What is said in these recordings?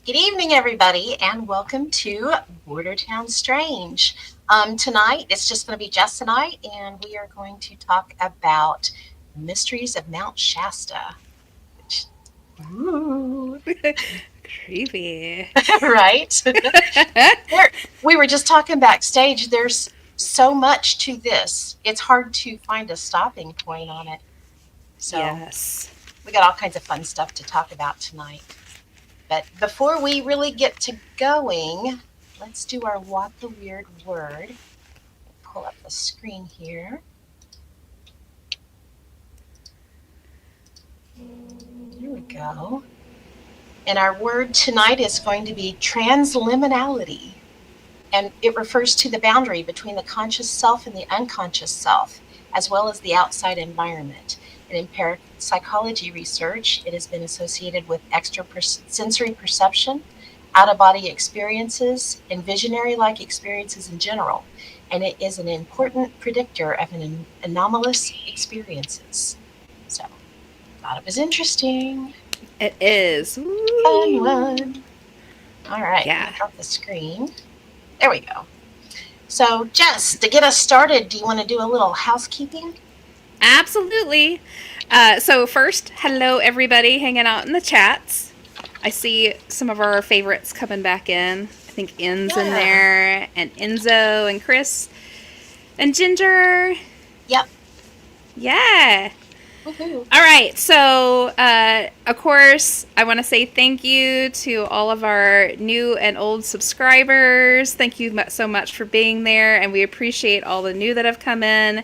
Good evening, everybody, and welcome to Bordertown Strange. Tonight, it's just going to be Jess and I, and we are going to talk about mysteries of Mount Shasta. Which, Ooh, creepy. right? We were just talking backstage. There's so much to this. It's hard to find a stopping point on it. So Yes. we got all kinds of fun stuff to talk about tonight. But before we really get to going, let's do our what the weird word. Pull up the screen here. Here we go. And our word tonight is going to be transliminality. And it refers to the boundary between the conscious self and the unconscious self, as well as the outside environment. And in parapsychology research, it has been associated with extrasensory perception, out of body experiences, and visionary like experiences in general. And it is an important predictor of anomalous experiences. So, thought it was interesting. It is. Fun Ooh. one. All right, let Yeah. me drop the screen. There we go. So, Jess, to get us started, do you want to do a little housekeeping? Absolutely. So first, hello everybody hanging out in the chats. I see some of our favorites coming back in. I think In's in Yeah. there, and Enzo, and Chris, and Ginger. Yep. Yeah. Woohoo. All right, so of course, I want to say thank you to all of our new and old subscribers. Thank you so much for being there, and we appreciate all the new that have come in.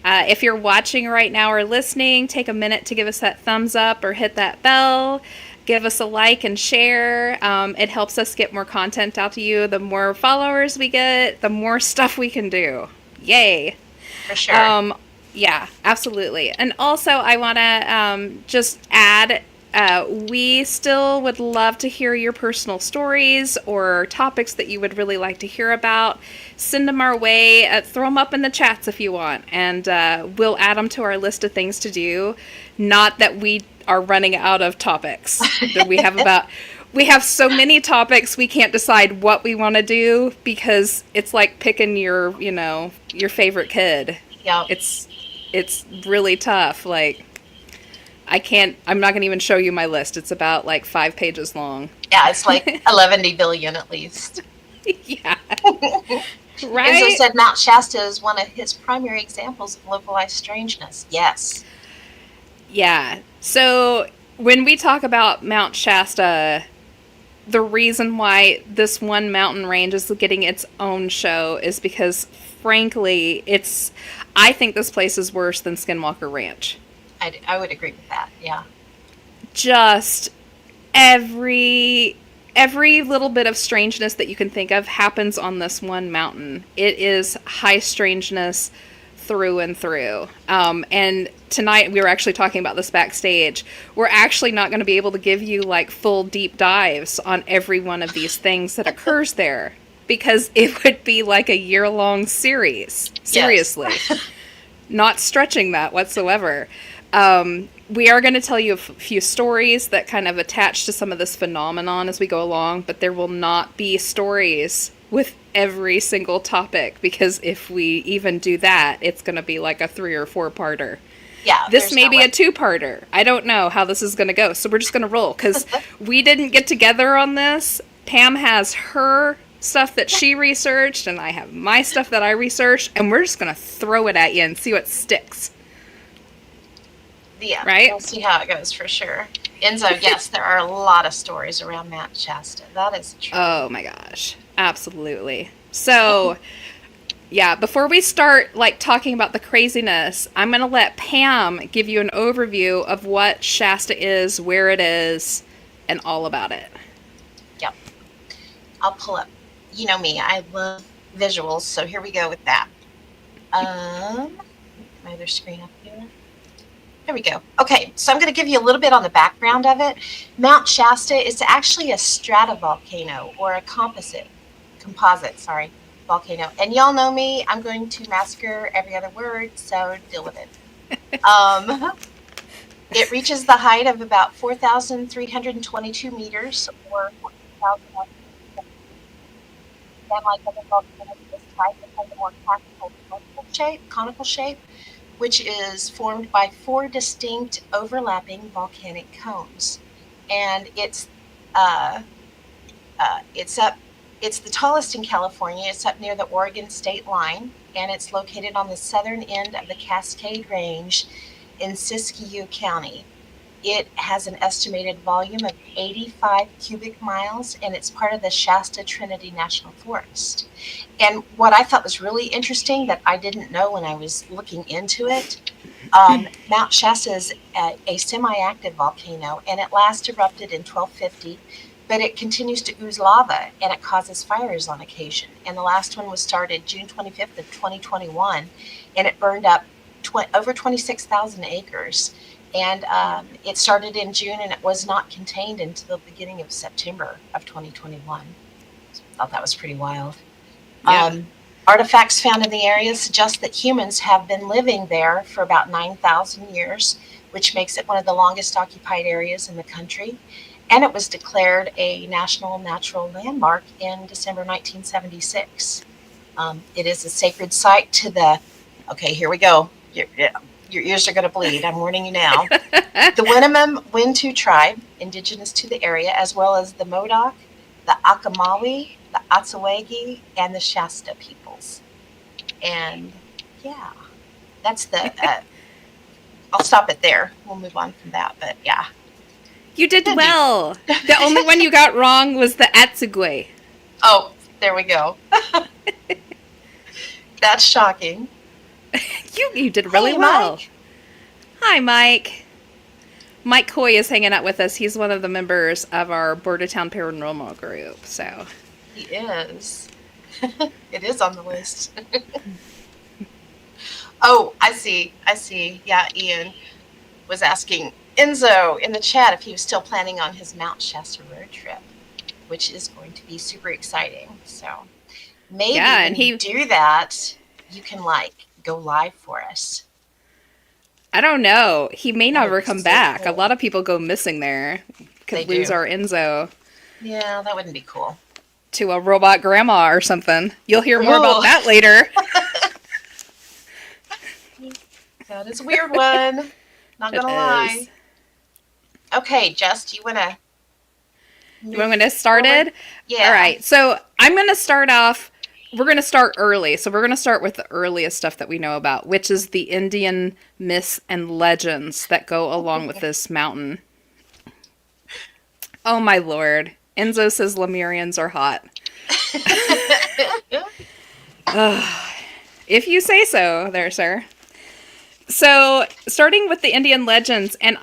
If you're watching right now or listening, take a minute to give us that thumbs up or hit that bell. Give us a like and share. It helps us get more content out to you. The more followers we get, the more stuff we can do. Yay! For sure. Um, yeah, absolutely. And also, I want to just add we still would love to hear your personal stories or topics that you would really like to hear about. Send them our way. Throw them up in the chats if you want, and we'll add them to our list of things to do. Not that we are running out of topics. That we have so many topics we can't decide what we want to do because it's like picking your favorite kid. Yep. It's really tough. Like I'm not going to even show you my list. It's about like 5 pages long. Yeah, it's like 11 billion at least. Yeah. Enzo Right? said Mount Shasta is one of his primary examples of localized strangeness. Yes. Yeah. So when we talk about Mount Shasta, the reason why this one mountain range is getting its own show is because frankly, I think this place is worse than Skinwalker Ranch. I would agree with that. Yeah. Just every little bit of strangeness that you can think of happens on this one mountain. It is high strangeness through and through. And tonight we were actually talking about this backstage. We're actually not going to be able to give you like full deep dives on every one of these things that occurs there because it would be like a year-long series. Yes. Seriously. Not stretching that whatsoever. We are going to tell you a few stories that kind of attach to some of this phenomenon as we go along, but there will not be stories with every single topic because if we even do that, it's going to be like a 3 or 4 parter. Yeah, This there's may no be way. a 2-parter. I don't know how this is going to go, so we're just going to roll because we didn't get together on this. Pam has her stuff that she researched, and I have my stuff that I researched, and we're just going to throw it at you and see what sticks. Yeah, Right? we'll see how it goes for sure. Enzo, yes, there are a lot of stories around Mount Shasta. That is true. Oh my gosh. Absolutely. So, yeah, before we start like talking about the craziness, I'm going to let Pam give you an overview of what Shasta is, where it is, and all about it. Yep. I'll pull up. You know me, I love visuals, so here we go with that. My other screen up here. There we go. Okay, so I'm going to give you a little bit on the background of it. Mount Shasta is actually a stratovolcano or a composite, sorry, volcano. And y'all know me, I'm going to massacre every other word, so deal with it. It reaches the height of about 4,322 meters or Then, like other volcanoes, this type, it has a more conical shape, which is formed by four distinct overlapping volcanic cones. And uh, it's up. It's the tallest in California. It's up near the Oregon state line, and it's located on the southern end of the Cascade Range in Siskiyou County. It has an estimated volume of 85 cubic miles, and it's part of the Shasta Trinity National Forest. And what I thought was really interesting that I didn't know when I was looking into it, Mount Shasta is a semi-active volcano, and it last erupted in 1250, but it continues to ooze lava, and it causes fires on occasion. And the last one was started June 25th of 2021, and it burned up over 26,000 acres. And it started in June, and it was not contained until the beginning of September of 2021. So I thought that was pretty wild. Yeah. Artifacts found in the area suggest that humans have been living there for about 9,000 years, which makes it one of the longest occupied areas in the country. And it was declared a National Natural Landmark in December 1976. It is a sacred site to the, okay, here we go. Your ears are going to bleed. I'm warning you now. The Winnemem Wintu tribe, indigenous to the area, as well as the Modoc, the Akamawi, the Atsawagi, and the Shasta peoples. And yeah, that's the, I'll stop it there. We'll move on from that, but yeah. You did well. The only one you got wrong was the Atsugwe. Oh, there we go. That's shocking. You did really well. Mike. Hi, Mike. Mike Coy is hanging out with us. He's one of the members of our Bordertown Paranormal group. So He is. It is on the list. Oh, I see. Yeah, Ian was asking Enzo in the chat if he was still planning on his Mount Shasta road trip, which is going to be super exciting. So maybe when you do that, you can go live for us. I don't know. He may never come back. Cool. A lot of people go missing there. Could lose our Enzo. Yeah, that wouldn't be cool. To a robot grandma or something. You'll hear more about that later. That is a weird one. Not gonna lie. Okay, Jess, do you want to? You want me to get started? Yeah. All right. So I'm going to start off. We're going to start early. So we're going to start with the earliest stuff that we know about, which is the Indian myths and legends that go along with this mountain. Oh my lord. Enzo says Lemurians are hot. If you say so, there, sir. So, starting with the Indian legends, and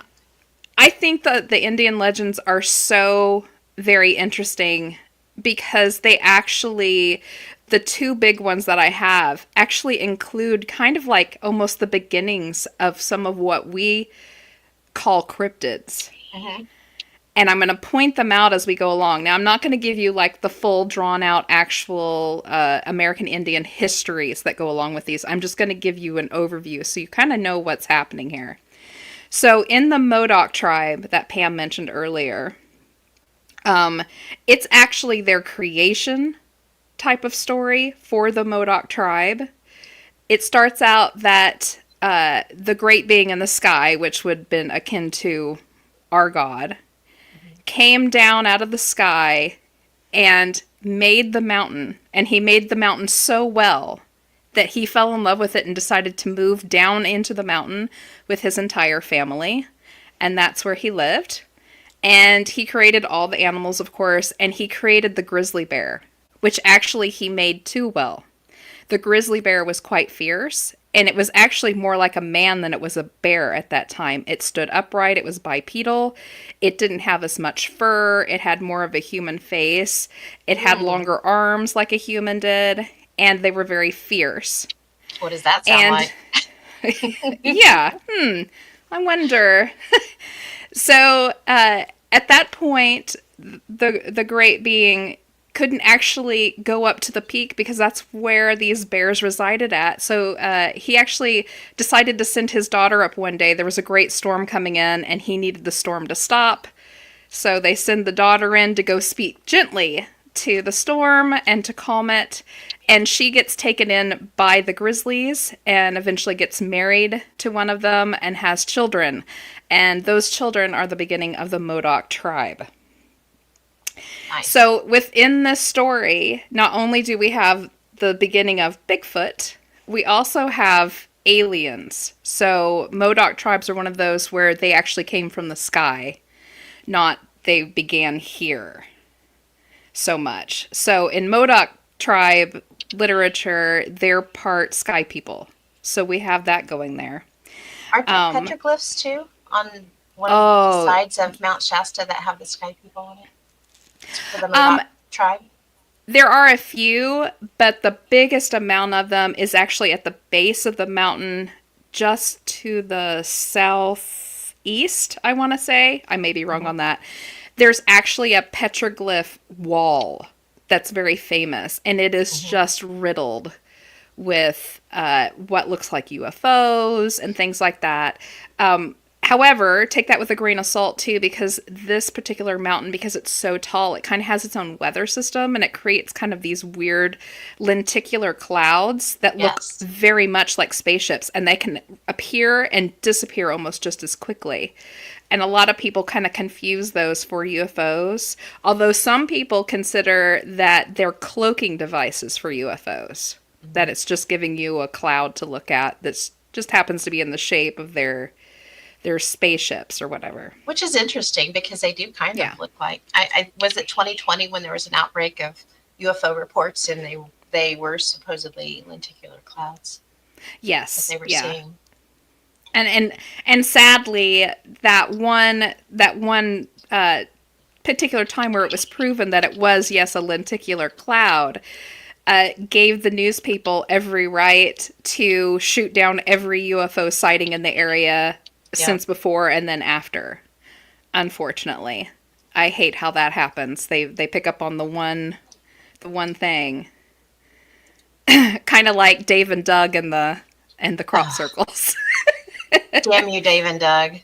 I think that the Indian legends are so very interesting because they actually, the two big ones that I have, actually include kind of like almost the beginnings of some of what we call cryptids. Mm-hmm. And I'm going to point them out as we go along. Now, I'm not going to give you like the full drawn out actual American Indian histories that go along with these. I'm just going to give you an overview so you kind of know what's happening here. So in the Modoc tribe that Pam mentioned earlier, it's actually their creation type of story for the Modoc tribe. It starts out that the great being in the sky, which would have been akin to our god, came down out of the sky and made the mountain. And he made the mountain so well that he fell in love with it and decided to move down into the mountain with his entire family. And that's where he lived. And he created all the animals, of course, and he created the grizzly bear, which actually he made too well. The grizzly bear was quite fierce, and it was actually more like a man than it was a bear at that time. It stood upright, it was bipedal, it didn't have as much fur, it had more of a human face, it had longer arms like a human did, and they were very fierce. What does that sound like? Yeah, I wonder. So, at that point, the great being couldn't actually go up to the peak because that's where these bears resided at. So he actually decided to send his daughter up one day. There was a great storm coming in, and he needed the storm to stop. So they send the daughter in to go speak gently to the storm and to calm it. And she gets taken in by the grizzlies and eventually gets married to one of them and has children. And those children are the beginning of the Modoc tribe. Nice. So within this story, not only do we have the beginning of Bigfoot, we also have aliens. So Modoc tribes are one of those where they actually came from the sky, not they began here so much. So in Modoc tribe literature, they're part sky people. So we have that going there. Aren't there petroglyphs too on one of the sides of Mount Shasta that have the sky people on it? For the Modoc tribe? There are a few, but the biggest amount of them is actually at the base of the mountain just to the southeast, I want to say. I may be wrong on that. There's actually a petroglyph wall that's very famous, and it is just riddled with what looks like UFOs and things like that. However, take that with a grain of salt too, because this particular mountain, because it's so tall, it kind of has its own weather system, and it creates kind of these weird lenticular clouds that look very much like spaceships, and they can appear and disappear almost just as quickly. And a lot of people kind of confuse those for UFOs, although some people consider that they're cloaking devices for UFOs, that it's just giving you a cloud to look at that just happens to be in the shape of their spaceships or whatever. Which is interesting because they do kind of look like. I was it 2020 when there was an outbreak of UFO reports and they were supposedly lenticular clouds. Yes. That they were seeing. And sadly, that one particular time where it was proven that it was, yes, a lenticular cloud, gave the news people every right to shoot down every UFO sighting in the area since before and then after. Unfortunately, I hate how that happens. They pick up on the one thing, kind of like Dave and Doug and the crop circles. Damn you, Dave and Doug.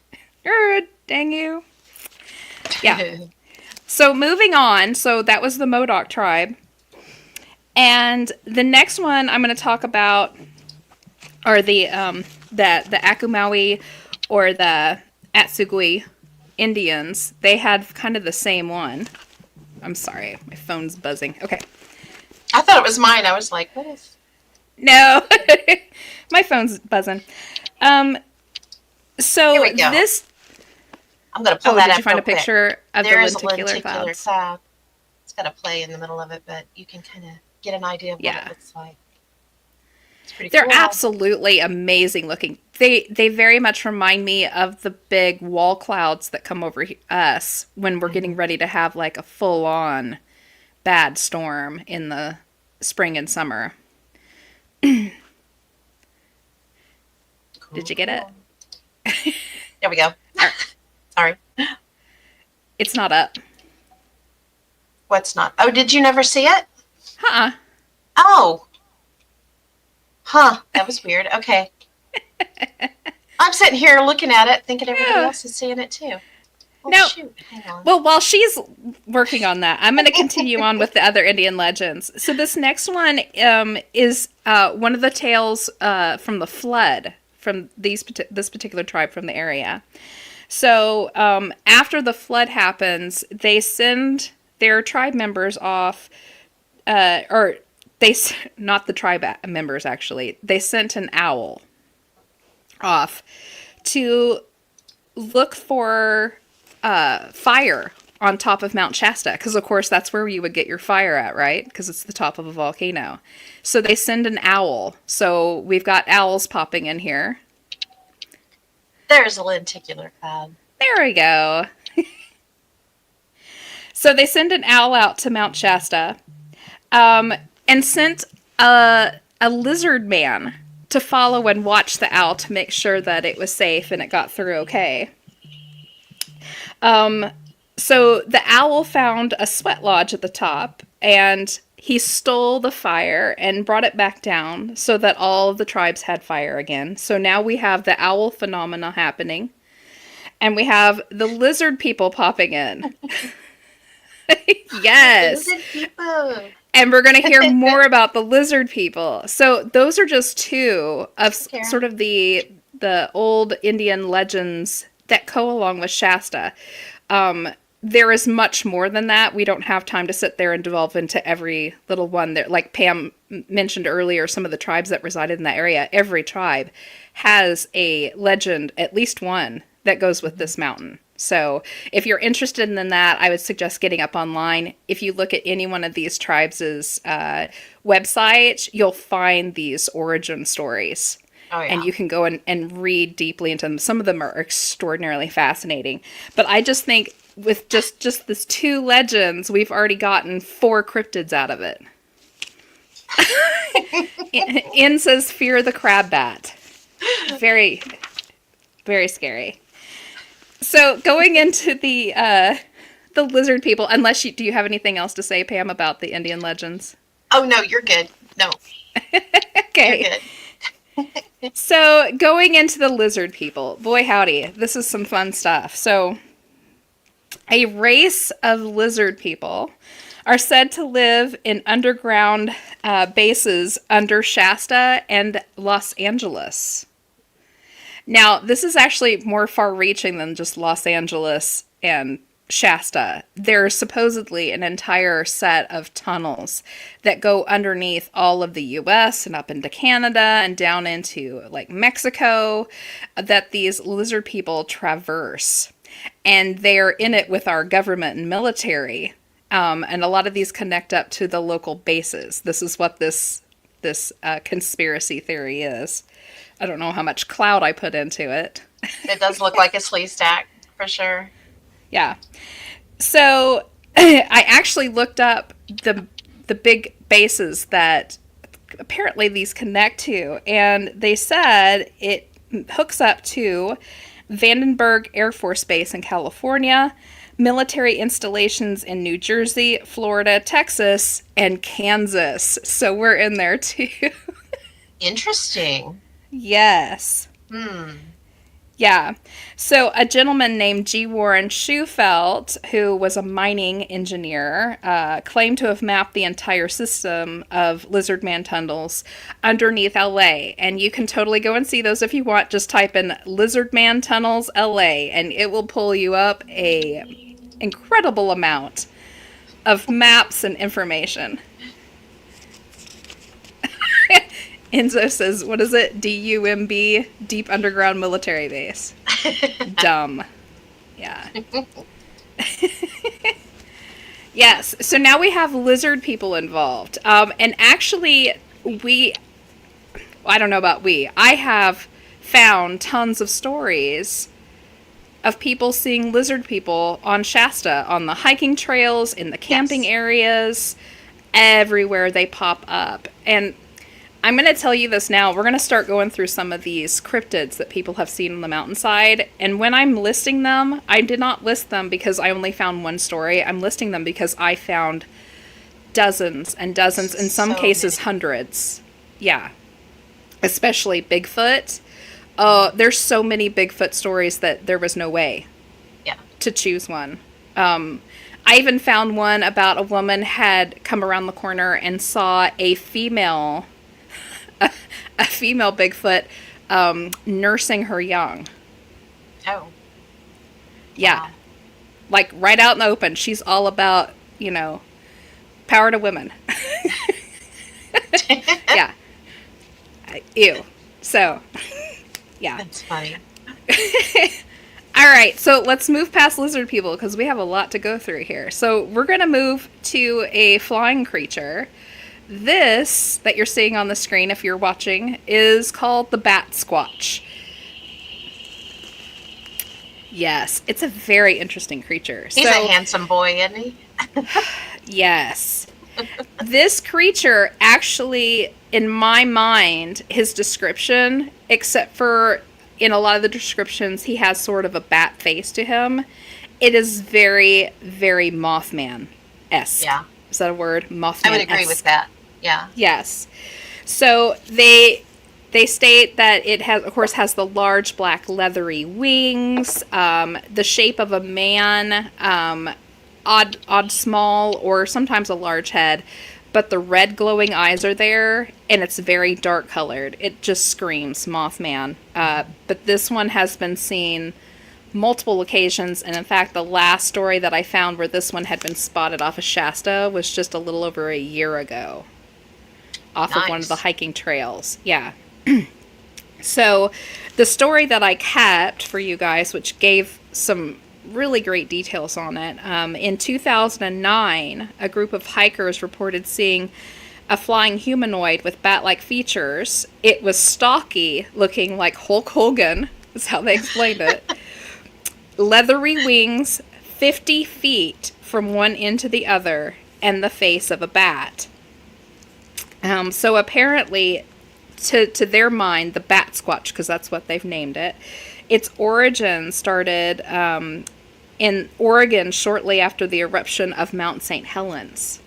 Dang you. Yeah. So moving on. So that was the Modoc tribe. And the next one I'm going to talk about are the Akumawi or the Atsugui Indians. They had kind of the same one. I'm sorry, my phone's buzzing. Okay. I thought it was mine. I was like, what is... No. My phone's buzzing. So Here we go. this... I'm going to pull that up. Did you find a picture of the lenticular clouds? cloud. It's got a play in the middle of it, but you can kind of get an idea of what it looks like. It's pretty cool. They're absolutely amazing looking. They very much remind me of the big wall clouds that come over us when we're getting ready to have like a full-on bad storm in the spring and summer. Cool. Did you get it? There we go. Sorry. It's not up. What's not? Oh, did you never see it? Huh. Oh. Huh. That was weird. Okay. I'm sitting here looking at it, thinking everybody else is seeing it too. Oh, no. Shoot. Hang on. Well, while she's working on that, I'm going to continue on with the other Indian legends. So this next one is one of the tales from the flood from this particular tribe from the area. So after the flood happens, they send their tribe members off, not the tribe members actually. They sent an owl off to look for fire on top of Mount Shasta, because of course that's where you would get your fire at, right? Because it's the top of a volcano. So they send an owl. So we've got owls popping in here. There's a lenticular cloud. There we go. So they send an owl out to Mount Shasta, and sent a lizard man to follow and watch the owl to make sure that it was safe and it got through okay. So the owl found a sweat lodge at the top, and he stole the fire and brought it back down so that all of the tribes had fire again. So now we have the owl phenomena happening. And we have the lizard people popping in. Yes. Lizard people. And we're going to hear more about the lizard people. So those are just two of sort of the old Indian legends that go along with Shasta. There is much more than that. We don't have time to sit there and delve into every little one. There, like Pam mentioned earlier, some of the tribes that resided in that area, every tribe has a legend, at least one, that goes with this mountain. So if you're interested in that, I would suggest getting up online. If you look at any one of these tribes' website, you'll find these origin stories. Oh, yeah. And you can go and read deeply into them. Some of them are extraordinarily fascinating. But I just think with just this two legends, we've already gotten 4 cryptids out of it. In says, fear the crab bat. Very, very scary. So going into the lizard people, unless do you have anything else to say, Pam, about the Indian legends? Oh, no, you're good. No. Okay. You're good. So going into the lizard people, boy howdy, this is some fun stuff. So a race of lizard people are said to live in underground bases under Shasta and Los Angeles. Now, this is actually more far-reaching than just Los Angeles and Shasta. There's supposedly an entire set of tunnels that go underneath all of the U.S. and up into Canada and down into, like, Mexico that these lizard people traverse. And they're in it with our government and military. And a lot of these connect up to the local bases. This is what this conspiracy theory is. I don't know how much clout I put into it. It does look like a sleigh stack, for sure. Yeah. So I actually looked up the big bases that apparently these connect to, and they said it hooks up to Vandenberg Air Force Base in California, military installations in New Jersey, Florida, Texas, and Kansas. So we're in there too. Interesting. Yes. Yeah. So a gentleman named G. Warren Schufelt, who was a mining engineer, claimed to have mapped the entire system of lizard man tunnels underneath LA. And you can totally go and see those if you want. Just type in lizard man tunnels LA and it will pull you up a incredible amount of maps and information. Enzo says, what is it? DUMB, Deep Underground Military Base. Dumb. Yeah. Yes, so now we have lizard people involved. And actually, I don't know about I have found tons of stories of people seeing lizard people on Shasta, on the hiking trails, in the camping areas, everywhere they pop up. And I'm going to tell you this now. We're going to start going through some of these cryptids that people have seen on the mountainside. And when I'm listing them, I did not list them because I only found one story. I'm listing them because I found dozens and dozens, in some cases hundreds. Yeah. Especially Bigfoot. There's so many Bigfoot stories that there was no way to choose one. I even found one about a woman had come around the corner and saw a female Bigfoot nursing her young. Oh. Yeah. Wow. Like right out in the open. She's all about, power to women. Yeah. Ew. So, yeah. That's funny. All right, so let's move past lizard people because we have a lot to go through here. So we're going to move to a flying creature. This that you're seeing on the screen, if you're watching, is called the bat squatch. Yes, it's a very interesting creature. He's a handsome boy, isn't he? Yes. This creature actually, in my mind, his description, except for in a lot of the descriptions, he has sort of a bat face to him. It is very, very Mothman-esque. Yeah. Is that a word? Mothman-esque. I would agree with that. Yeah. Yes. So they They state that it has, of course, has the large black leathery wings, the shape of a man, odd small or sometimes a large head, but the red glowing eyes are there, and it's very dark colored. It just screams Mothman. But this one has been seen multiple occasions, and in fact, the last story that I found where this one had been spotted off of Shasta was just a little over a year ago, off of one of the hiking trails. Yeah. So the story that I kept for you guys, which gave some really great details on it, in 2009, a group of hikers reported seeing a flying humanoid with bat-like features. It was stocky, looking like Hulk Hogan, is how they explained it. Leathery wings, 50 feet from one end to the other, and the face of a bat. So apparently, to their mind, the Bat Squatch, because that's what they've named it, its origin started in Oregon shortly after the eruption of Mount St. Helens.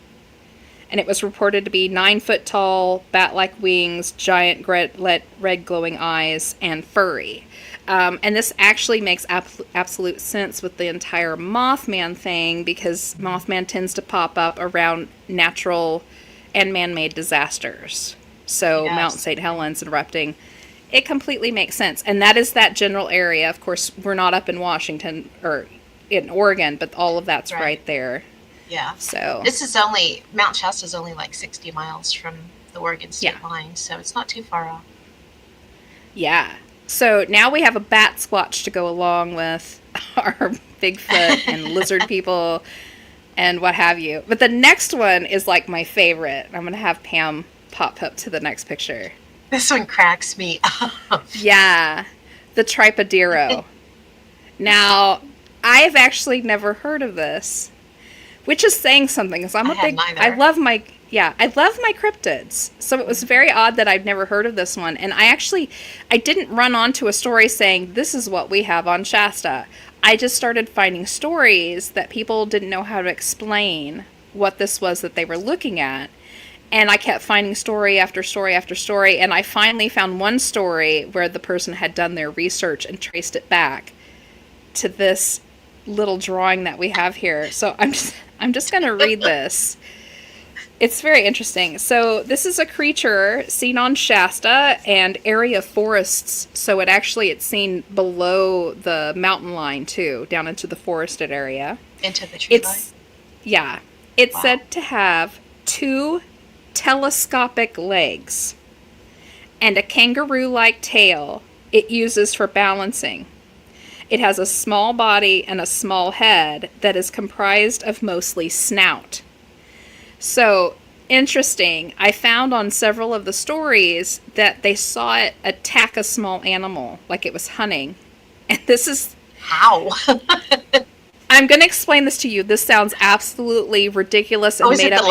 And it was reported to be 9 foot tall, bat-like wings, giant red glowing eyes, and furry. And this actually makes absolute sense with the entire Mothman thing, because Mothman tends to pop up around natural and man-made disasters. So yes. Mount St. Helens erupting, it completely makes sense. And that is that general area. Of course, we're not up in Washington or in Oregon, but all of that's right there. Yeah. So this is Mount Shasta is only like 60 miles from the Oregon state line, so it's not too far off. Yeah. So now we have a Bat Squatch to go along with our Bigfoot and lizard people and what have you. But the next one is like my favorite. I'm going to have Pam pop up to the next picture. This one cracks me up. Yeah. The Tripodero. Now, I've actually never heard of this, which is saying something, because I love my cryptids. So it was very odd that I've never heard of this one. And I didn't run onto a story saying, this is what we have on Shasta. I just started finding stories that people didn't know how to explain what this was that they were looking at. And I kept finding story after story after story. And I finally found one story where the person had done their research and traced it back to this little drawing that we have here. So I'm just going to read this. It's very interesting. So this is a creature seen on Shasta and area forests. So it's seen below the mountain line too, down into the forested area. Into the tree line? Yeah. It's said to have 2 telescopic legs and a kangaroo-like tail it uses for balancing. It has a small body and a small head that is comprised of mostly snout. So, interesting. I found on several of the stories that they saw it attack a small animal, like it was hunting. And this is... How? I'm going to explain this to you. This sounds absolutely ridiculous and made up.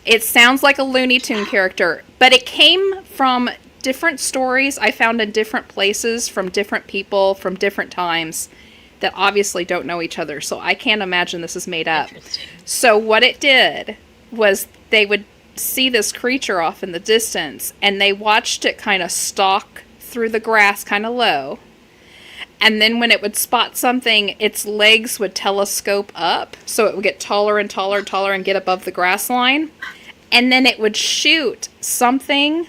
It sounds like a Looney Tune character, but it came from different stories I found in different places from different people from different times that obviously don't know each other. So I can't imagine this is made up. So what it did was they would see this creature off in the distance, and they watched it kind of stalk through the grass kind of low. And then when it would spot something, its legs would telescope up. So it would get taller and taller and taller and get above the grass line. And then it would shoot something.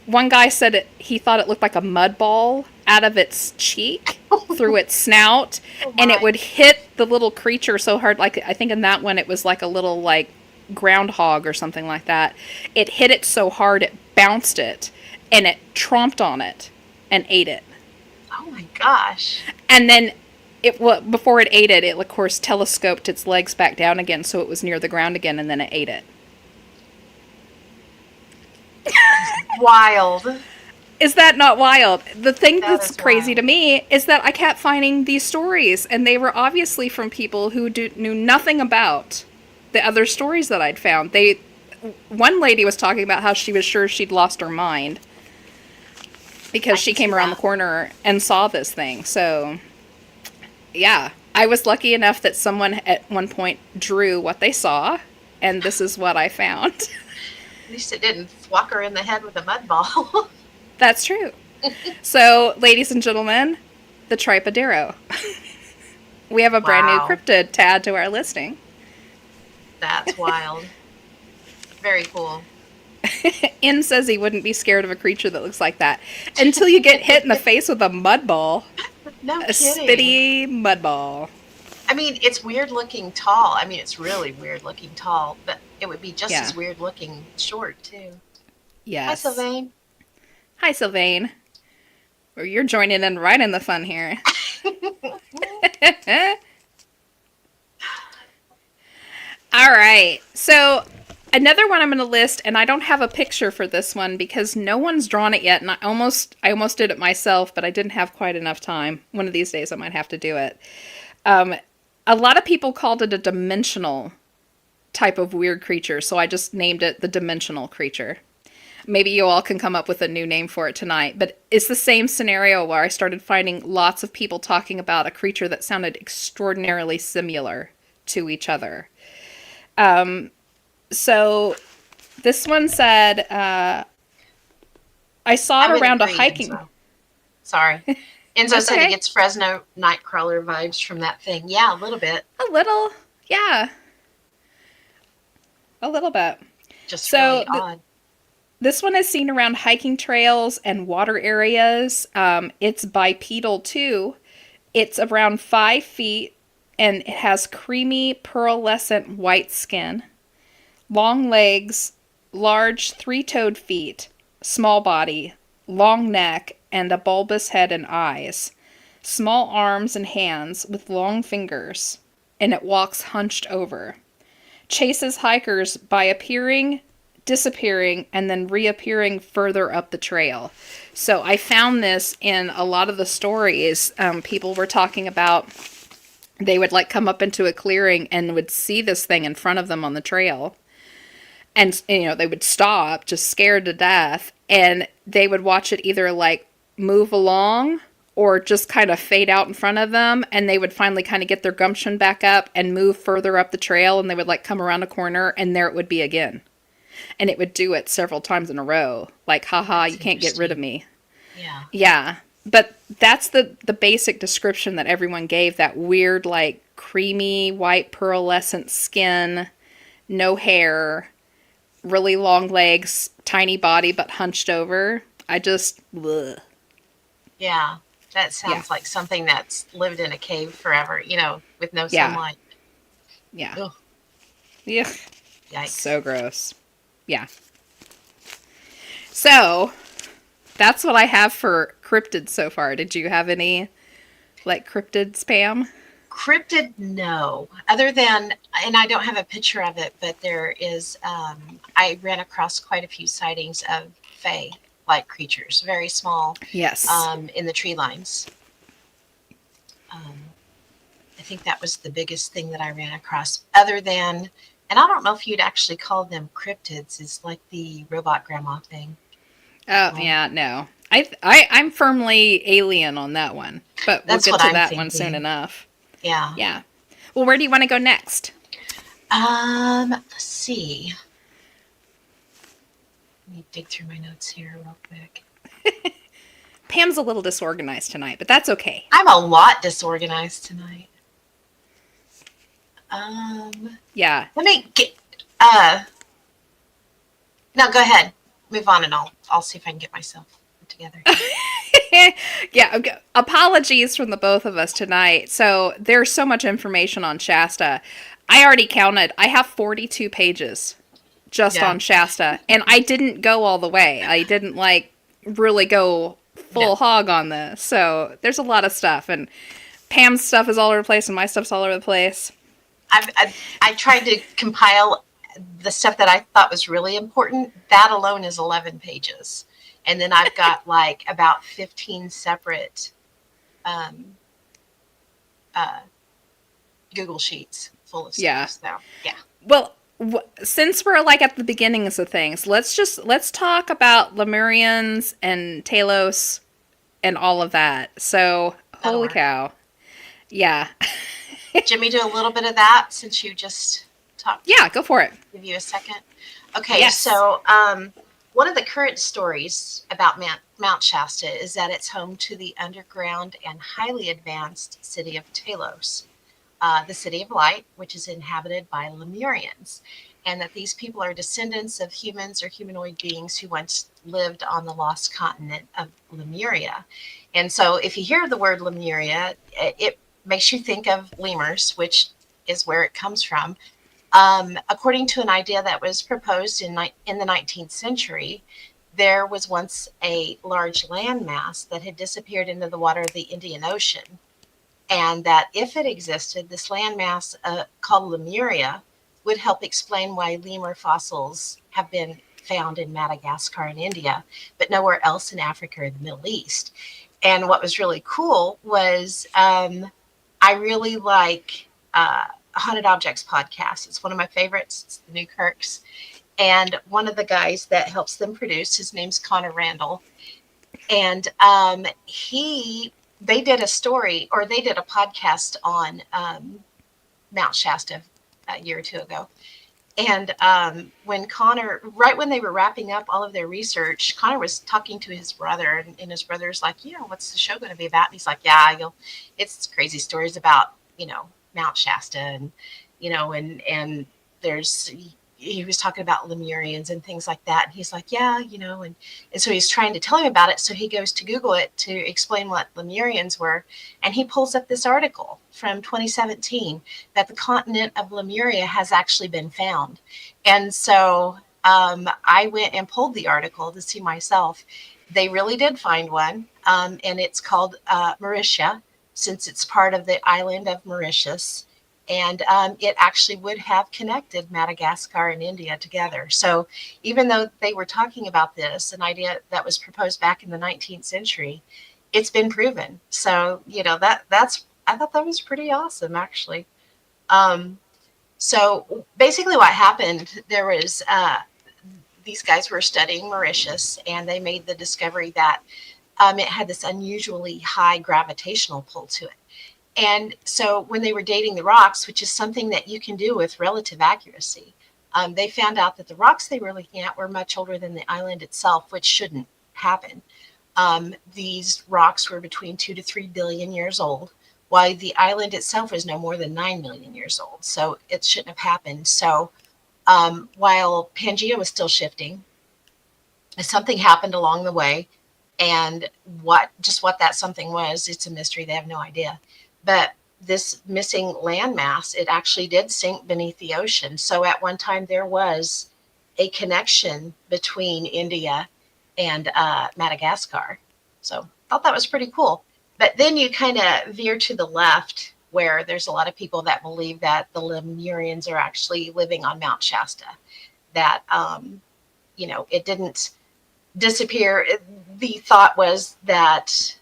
One guy said he thought it looked like a mud ball out of its cheek through its snout. And it would hit the little creature so hard. Like, I think in that one it was like a little like groundhog or something like that. It hit it so hard it bounced it. And it tromped on it and ate it. Oh my gosh. And then before it ate it, of course telescoped its legs back down again so it was near the ground again, and then it ate it. Wild. Is that not wild? The thing that's crazy to me is that I kept finding these stories, and they were obviously from people who knew nothing about the other stories that I'd found. One lady was talking about how she was sure she'd lost her mind because she came around the corner and saw this thing. So, yeah. I was lucky enough that someone at one point drew what they saw, and this is what I found. least it didn't whack her in the head with a mud ball. That's true. So, ladies and gentlemen, the Tripodero. We have a brand new Wow. cryptid to add to our listing. That's wild. Very cool. In says he wouldn't be scared of a creature that looks like that until you get hit in the face with a mud ball. No A kidding. spitty mud ball. I mean, it's weird looking tall. I mean, it's really weird looking tall, but it would be just Yeah. as weird looking short, too. Yes. Hi, Sylvain. Hi, Sylvain. Well, you're joining in right in the fun here. All right. So another one I'm going to list, and I don't have a picture for this one because no one's drawn it yet, and I almost did it myself, but I didn't have quite enough time. One of these days I might have to do it. A lot of people called it a dimensional type of weird creature, so I just named it the dimensional creature. Maybe you all can come up with a new name for it tonight, but it's the same scenario where I started finding lots of people talking about a creature that sounded extraordinarily similar to each other. So this one said, I saw it around a hiking. Enzo. Sorry. Enzo said okay. he gets Fresno Nightcrawler vibes from that thing. Yeah, a little bit. A little, yeah. A little bit. Just So really odd. This one is seen around hiking trails and water areas. It's bipedal too. It's around 5 feet and it has creamy pearlescent white skin, long legs, large 3-toed feet, small body, long neck, and a bulbous head and eyes, small arms and hands with long fingers, and it walks hunched over. Chases hikers by appearing, disappearing, and then reappearing further up the trail. So I found this in a lot of the stories. People were talking about they would like come up into a clearing and would see this thing in front of them on the trail. And, you know, they would stop just scared to death, and they would watch it either like move along or just kind of fade out in front of them, and they would finally kind of get their gumption back up and move further up the trail, and they would like come around a corner, and there it would be again. And it would do it several times in a row. Like, haha, you can't get rid of me. Yeah. Yeah. But that's the basic description that everyone gave. That weird, like, creamy, white, pearlescent skin, no hair, really long legs, tiny body, but hunched over. I just, bleh. Yeah. That sounds like something that's lived in a cave forever, you know, with no Yeah. sunlight. Yeah. Ugh. Yeah. Yikes. So gross. Yeah. So, that's what I have for cryptids so far. Did you have any, like, cryptid spam? Cryptid, no. Other than, and I don't have a picture of it, but there is, I ran across quite a few sightings of fae-like creatures, very small, Yes. in the tree lines. I think that was the biggest thing that I ran across, other than, and I don't know if you'd actually call them cryptids, it's like the robot grandma thing. Oh, yeah, no. I'm firmly alien on that one, but we'll That's get what to I'm that one soon thinking. enough. Yeah. Yeah. Well, where do you want to go next? Let's see. Let me dig through my notes here real quick. Pam's a little disorganized tonight, but that's okay. I'm a lot disorganized tonight. Yeah. Let me get, no, go ahead. Move on and I'll see if I can get myself together. Yeah, okay. Apologies from the both of us tonight. So there's so much information on Shasta. I already counted. I have 42 pages just on Shasta, and I didn't go all the way. I didn't like really go full hog on this. So there's a lot of stuff, and Pam's stuff is all over the place, and my stuff's all over the place. I tried to compile the stuff that I thought was really important. That alone is 11 pages. And then I've got like about 15 separate Google Sheets full of stuff. Yeah. So, yeah. Well, since we're like at the beginnings of things, let's talk about Lemurians and Talos and all of that. So, holy cow. Yeah. Jimmy, do a little bit of that since you just talked. Yeah, go for it. Give you a second. Okay, Yes. so one of the current stories about Mount Shasta is that it's home to the underground and highly advanced city of Talos, the city of light, which is inhabited by Lemurians, and that these people are descendants of humans or humanoid beings who once lived on the lost continent of Lemuria. And so, if you hear the word Lemuria, it makes you think of lemurs, which is where it comes from. According to an idea that was proposed in the 19th century, there was once a large landmass that had disappeared into the water of the Indian Ocean, and that if it existed, this landmass called Lemuria would help explain why lemur fossils have been found in Madagascar and India, but nowhere else in Africa or the Middle East. And what was really cool was I really like Haunted Objects podcast. It's one of my favorites. It's the New Kirks. And one of the guys that helps them produce, his name's Connor Randall. And they did a story, or they did a podcast on Mount Shasta a year or two ago. And when Connor, right when they were wrapping up all of their research, Connor was talking to his brother, and his brother's like, what's the show going to be about? And he's like, it's crazy stories about, Mount Shasta, and, and there's, he was talking about Lemurians and things like that. And he's like, and so he's trying to tell him about it. So he goes to Google it to explain what Lemurians were. And he pulls up this article from 2017 that the continent of Lemuria has actually been found. And so I went and pulled the article to see myself. They really did find one. And it's called Mauritia, since it's part of the island of Mauritius. And it actually would have connected Madagascar and India together. So even though they were talking about this, an idea that was proposed back in the 19th century, it's been proven. So, that's I thought that was pretty awesome, actually. Um, so basically what happened, there was these guys were studying Mauritius, and they made the discovery that it had this unusually high gravitational pull to it. And so when they were dating the rocks, which is something that you can do with relative accuracy, they found out that the rocks they were looking at were much older than the island itself, which shouldn't happen. These rocks were between 2 to 3 billion years old, while the island itself is no more than 9 million years old. So it shouldn't have happened. So while Pangea was still shifting, something happened along the way. And what that something was, it's a mystery. They have no idea. But this missing landmass, it actually did sink beneath the ocean. So at one time there was a connection between India and Madagascar. So I thought that was pretty cool. But then you kind of veer to the left, where there's a lot of people that believe that the Lemurians are actually living on Mount Shasta, that, it didn't disappear. The thought was that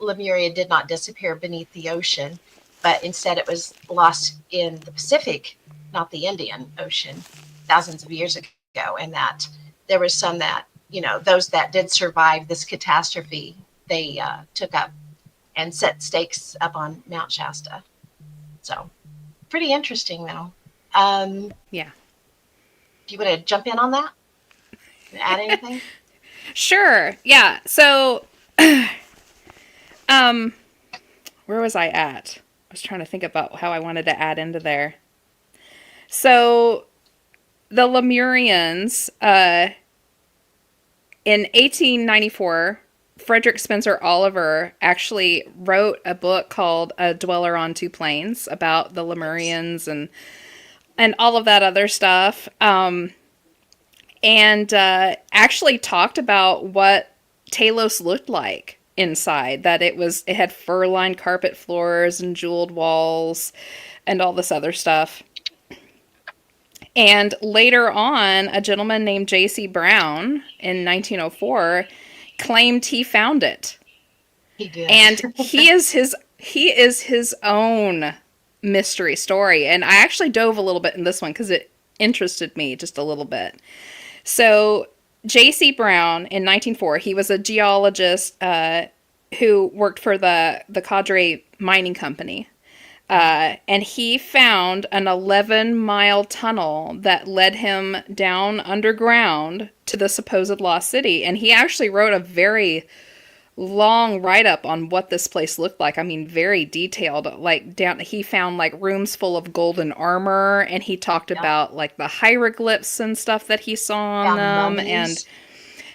Lemuria did not disappear beneath the ocean, but instead it was lost in the Pacific, not the Indian Ocean, thousands of years ago. And that there was some that, those that did survive this catastrophe, they took up and set stakes up on Mount Shasta. So pretty interesting, though. Yeah. Do you want to jump in on that? Add anything? Sure. Yeah. So, where was I at? I was trying to think about how I wanted to add into there. So, the Lemurians, in 1894, Frederick Spencer Oliver actually wrote a book called A Dweller on Two Planes about the Lemurians and all of that other stuff. And actually talked about what Talos looked like inside. That it had fur-lined carpet floors and jeweled walls and all this other stuff. And later on, a gentleman named J.C. Brown in 1904 claimed he found it. He did. And he is his own mystery story. And I actually dove a little bit in this one because it interested me just a little bit. So J.C. Brown in 1904, he was a geologist who worked for the Cadre Mining Company. And he found an 11-mile tunnel that led him down underground to the supposed lost city. And he actually wrote a very long write up on what this place looked like. I mean, very detailed. Like down, he found like rooms full of golden armor, and he talked Yeah. about like the hieroglyphs and stuff that he saw on Found them, and mummies.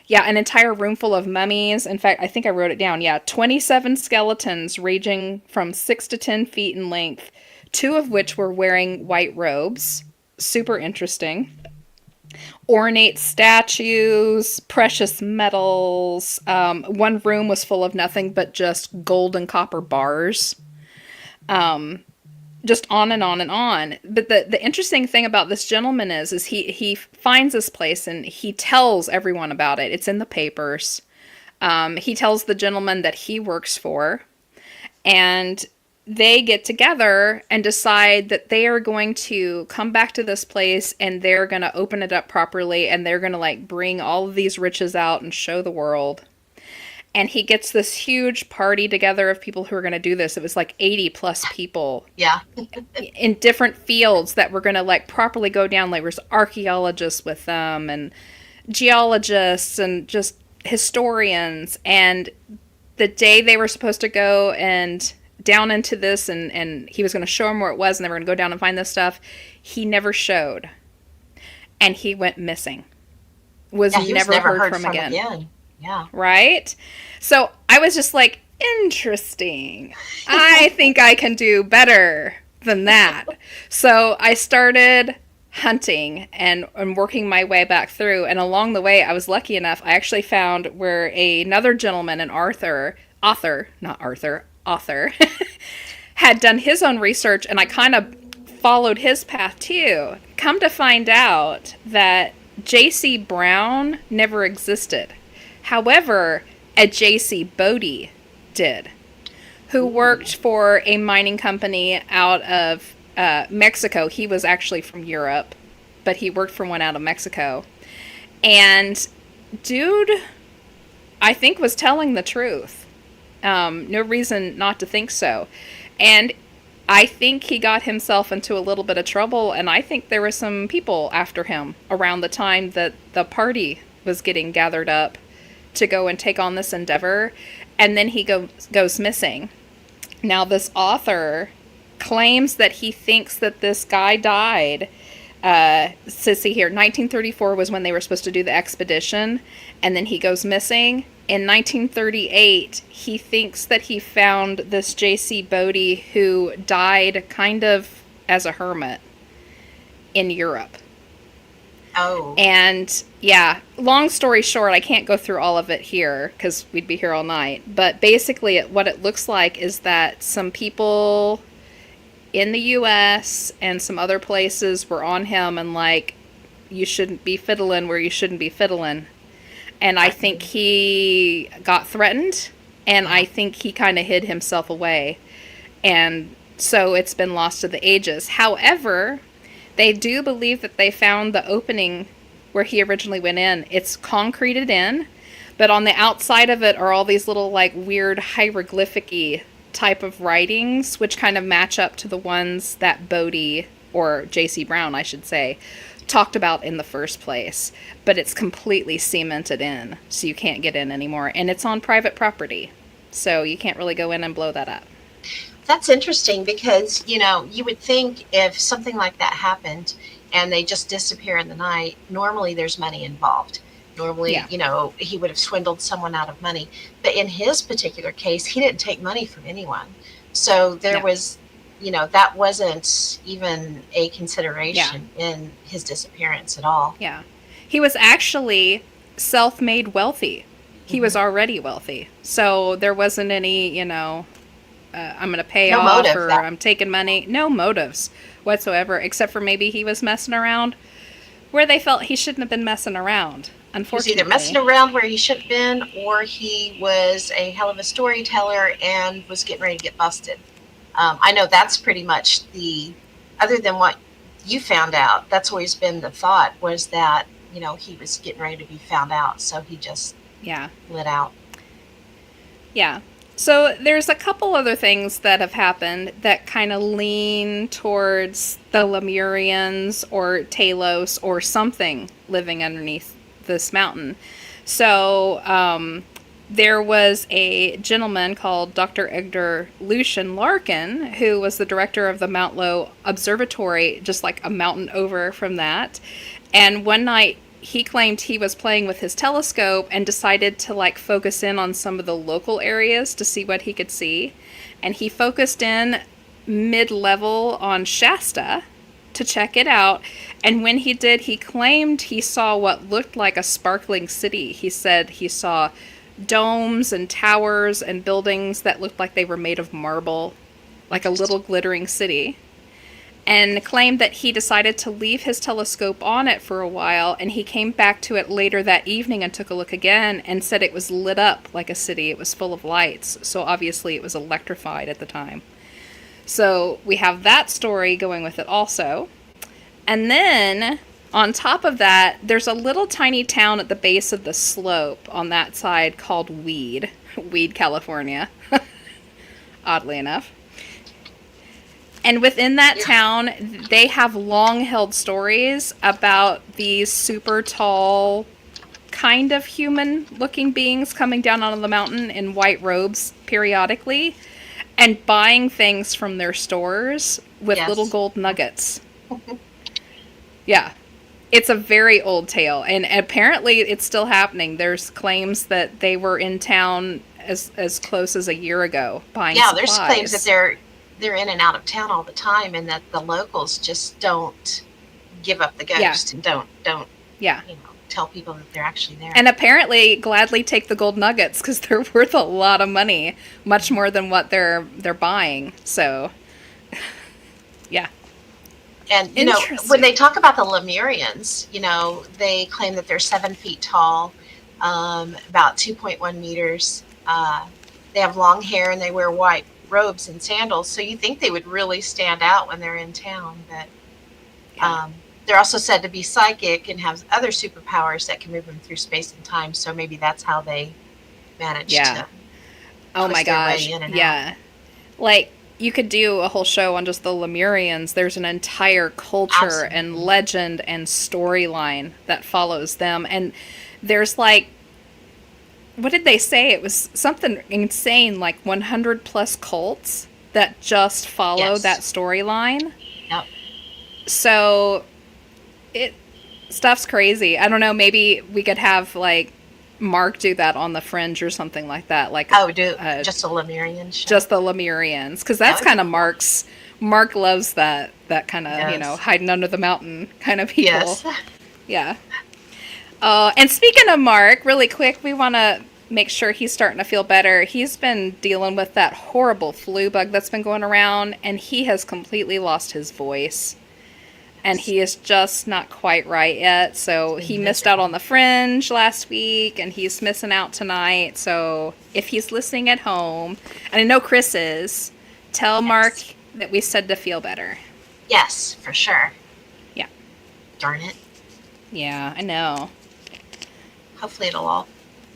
yeah, an entire room full of mummies. In fact, I think I wrote it down. Yeah, 27 skeletons ranging from 6 to 10 feet in length, two of which were wearing white robes. Super interesting. Ornate statues, precious metals. One room was full of nothing but just gold and copper bars. Just on and on and on. But the interesting thing about this gentleman is he finds this place and he tells everyone about it. It's in the papers. He tells the gentleman that he works for, and they get together and decide that they are going to come back to this place and they're going to open it up properly, and they're going to like bring all of these riches out and show the world. And he gets this huge party together of people who are going to do this. It was like 80 plus people Yeah. in different fields that were going to like properly go down. Like there's archaeologists with them, and geologists, and just historians. And the day they were supposed to go and down into this, and he was going to show them where it was, and they were going to go down and find this stuff, he never showed, and he went missing. Was Yeah, he was never never heard heard from from again. again. Yeah. Right? So I was just like, interesting. I think I can do better than that. So I started hunting and working my way back through. And along the way, I was lucky enough, I actually found where another gentleman, an author, had done his own research, and I kind of followed his path too. Come to find out that J.C. Brown never existed. However, a J.C. Bodie did, who worked for a mining company out of Mexico. He was actually from Europe, but he worked for one out of Mexico. And dude, I think was telling the truth. No reason not to think so. And I think he got himself into a little bit of trouble, and I think there were some people after him around the time that the party was getting gathered up to go and take on this endeavor, and then he goes missing. Now, this author claims that he thinks that this guy died. Let's see here, 1934 was when they were supposed to do the expedition, and then he goes missing. In 1938, he thinks that he found this J.C. Bodie who died kind of as a hermit in Europe. Oh. And yeah, long story short, I can't go through all of it here because we'd be here all night. But basically, what it looks like is that some people in the U.S. and some other places were on him and like, you shouldn't be fiddling where you shouldn't be fiddling. And I think he got threatened, and I think he kind of hid himself away. And so it's been lost to the ages. However, they do believe that they found the opening where he originally went in. It's concreted in, but on the outside of it are all these little like weird hieroglyphic-y type of writings, which kind of match up to the ones that Bodie, or J.C. Brown, I should say, talked about in the first place. But it's completely cemented in, so you can't get in anymore. And it's on private property, so you can't really go in and blow that up. That's interesting because, you would think if something like that happened and they just disappear in the night, normally there's money involved. Normally, Yeah. He would have swindled someone out of money. But in his particular case, he didn't take money from anyone. So there No. was, that wasn't even a Yeah. consideration in his disappearance at all. Yeah. He was actually self-made wealthy. He was Hmm. already wealthy. So there wasn't any, I'm going to pay No off, motive. or I'm taking money. No motives whatsoever, except for maybe he was messing around where they felt he shouldn't have been messing around, He was either unfortunately. messing around where he should have been, or he was a hell of a storyteller and was getting ready to get busted. I know that's pretty much other than what you found out, that's always been the thought, was that, he was getting ready to be found out. So he just Yeah. lit out. Yeah. So there's a couple other things that have happened that kind of lean towards the Lemurians or Talos or something living underneath this mountain. So there was a gentleman called Dr. Edgar Lucian Larkin, who was the director of the Mount Lowe Observatory, just like a mountain over from that. And one night he claimed he was playing with his telescope and decided to like focus in on some of the local areas to see what he could see. And he focused in mid-level on Shasta to check it out. And when he did, he claimed he saw what looked like a sparkling city. He said he saw domes and towers and buildings that looked like they were made of marble, like a little glittering city. And claimed that he decided to leave his telescope on it for a while, and he came back to it later that evening and took a look again and said it was lit up like a city. It was full of lights, so obviously it was electrified at the time. So we have that story going with it also. And then, on top of that, there's a little tiny town at the base of the slope on that side called Weed, California, oddly enough. And within that town, they have long-held stories about these super tall, kind of human-looking beings coming down out of the mountain in white robes periodically and buying things from their stores with little gold nuggets. Yeah. It's a very old tale, and apparently it's still happening. There's claims that they were in town as close as a year ago buying supplies. There's claims that they're in and out of town all the time, and that the locals just don't give up the ghost and don't tell people that they're actually there. And apparently gladly take the gold nuggets because they're worth a lot of money, much more than what they're buying. So, yeah. And, when they talk about the Lemurians, they claim that they're 7 feet tall, about 2.1 meters. They have long hair and they wear white robes and sandals. So you think they would really stand out when they're in town. But they're also said to be psychic and have other superpowers that can move them through space and time. So maybe that's how they manage to twist their way in and out. Like, you could do a whole show on just the Lemurians. There's an entire culture and legend and storyline that follows them. And there's like, what did they say? It was something insane, like 100 plus cults that just follow that storyline. Yep. So stuff's crazy. I don't know, maybe we could have like Mark do that on the Fringe or something like that. Like just a Lemurian show. Just the Lemurians, because that's kind of Mark's. Mark loves that kind of hiding under the mountain kind of people. Yes. Yeah. And speaking of Mark, really quick, we want to make sure he's starting to feel better. He's been dealing with that horrible flu bug that's been going around, and he has completely lost his voice. And he is just not quite right yet. So he missed out on the Fringe last week, and he's missing out tonight. So if he's listening at home, and I know Chris is, tell Mark that we said to feel better. Yes, for sure. Yeah. Darn it. Yeah, I know. Hopefully it'll all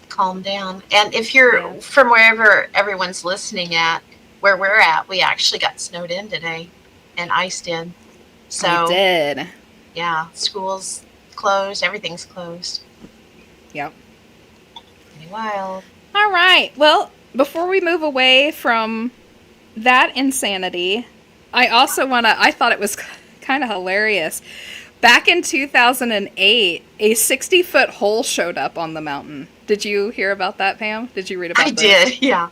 calm down. And if you're from wherever everyone's listening at, where we're at, we actually got snowed in today and iced in. So we did. Yeah, school's closed. Everything's closed. Yep. Pretty wild. All right. Well, before we move away from that insanity, I also I thought it was kind of hilarious. Back in 2008, a 60-foot hole showed up on the mountain. Did you hear about that, Pam? Did you read about that? I did, yeah.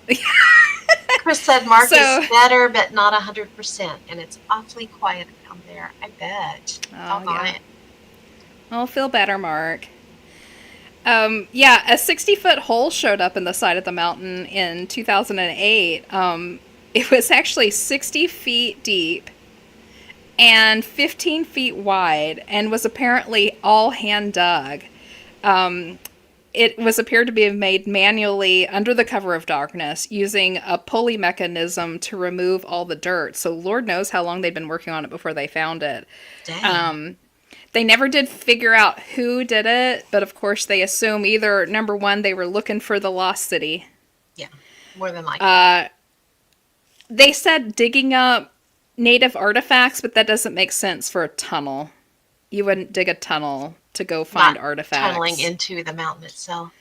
Chris said Mark is better, but not 100%, and it's awfully quiet down there. I bet. On it. I'll feel better, Mark. A 60-foot hole showed up in the side of the mountain in 2008. It was actually 60 feet deep and 15 feet wide, and was apparently all hand dug. It was appeared to be made manually under the cover of darkness using a pulley mechanism to remove all the dirt. So Lord knows how long they'd been working on it before they found it. Dang. They never did figure out who did it, but of course they assume either, number one, they were looking for the lost city. Yeah. more than likely. They said digging up native artifacts, but that doesn't make sense for a tunnel. You wouldn't dig a tunnel to go find Not tunneling artifacts. into the mountain itself.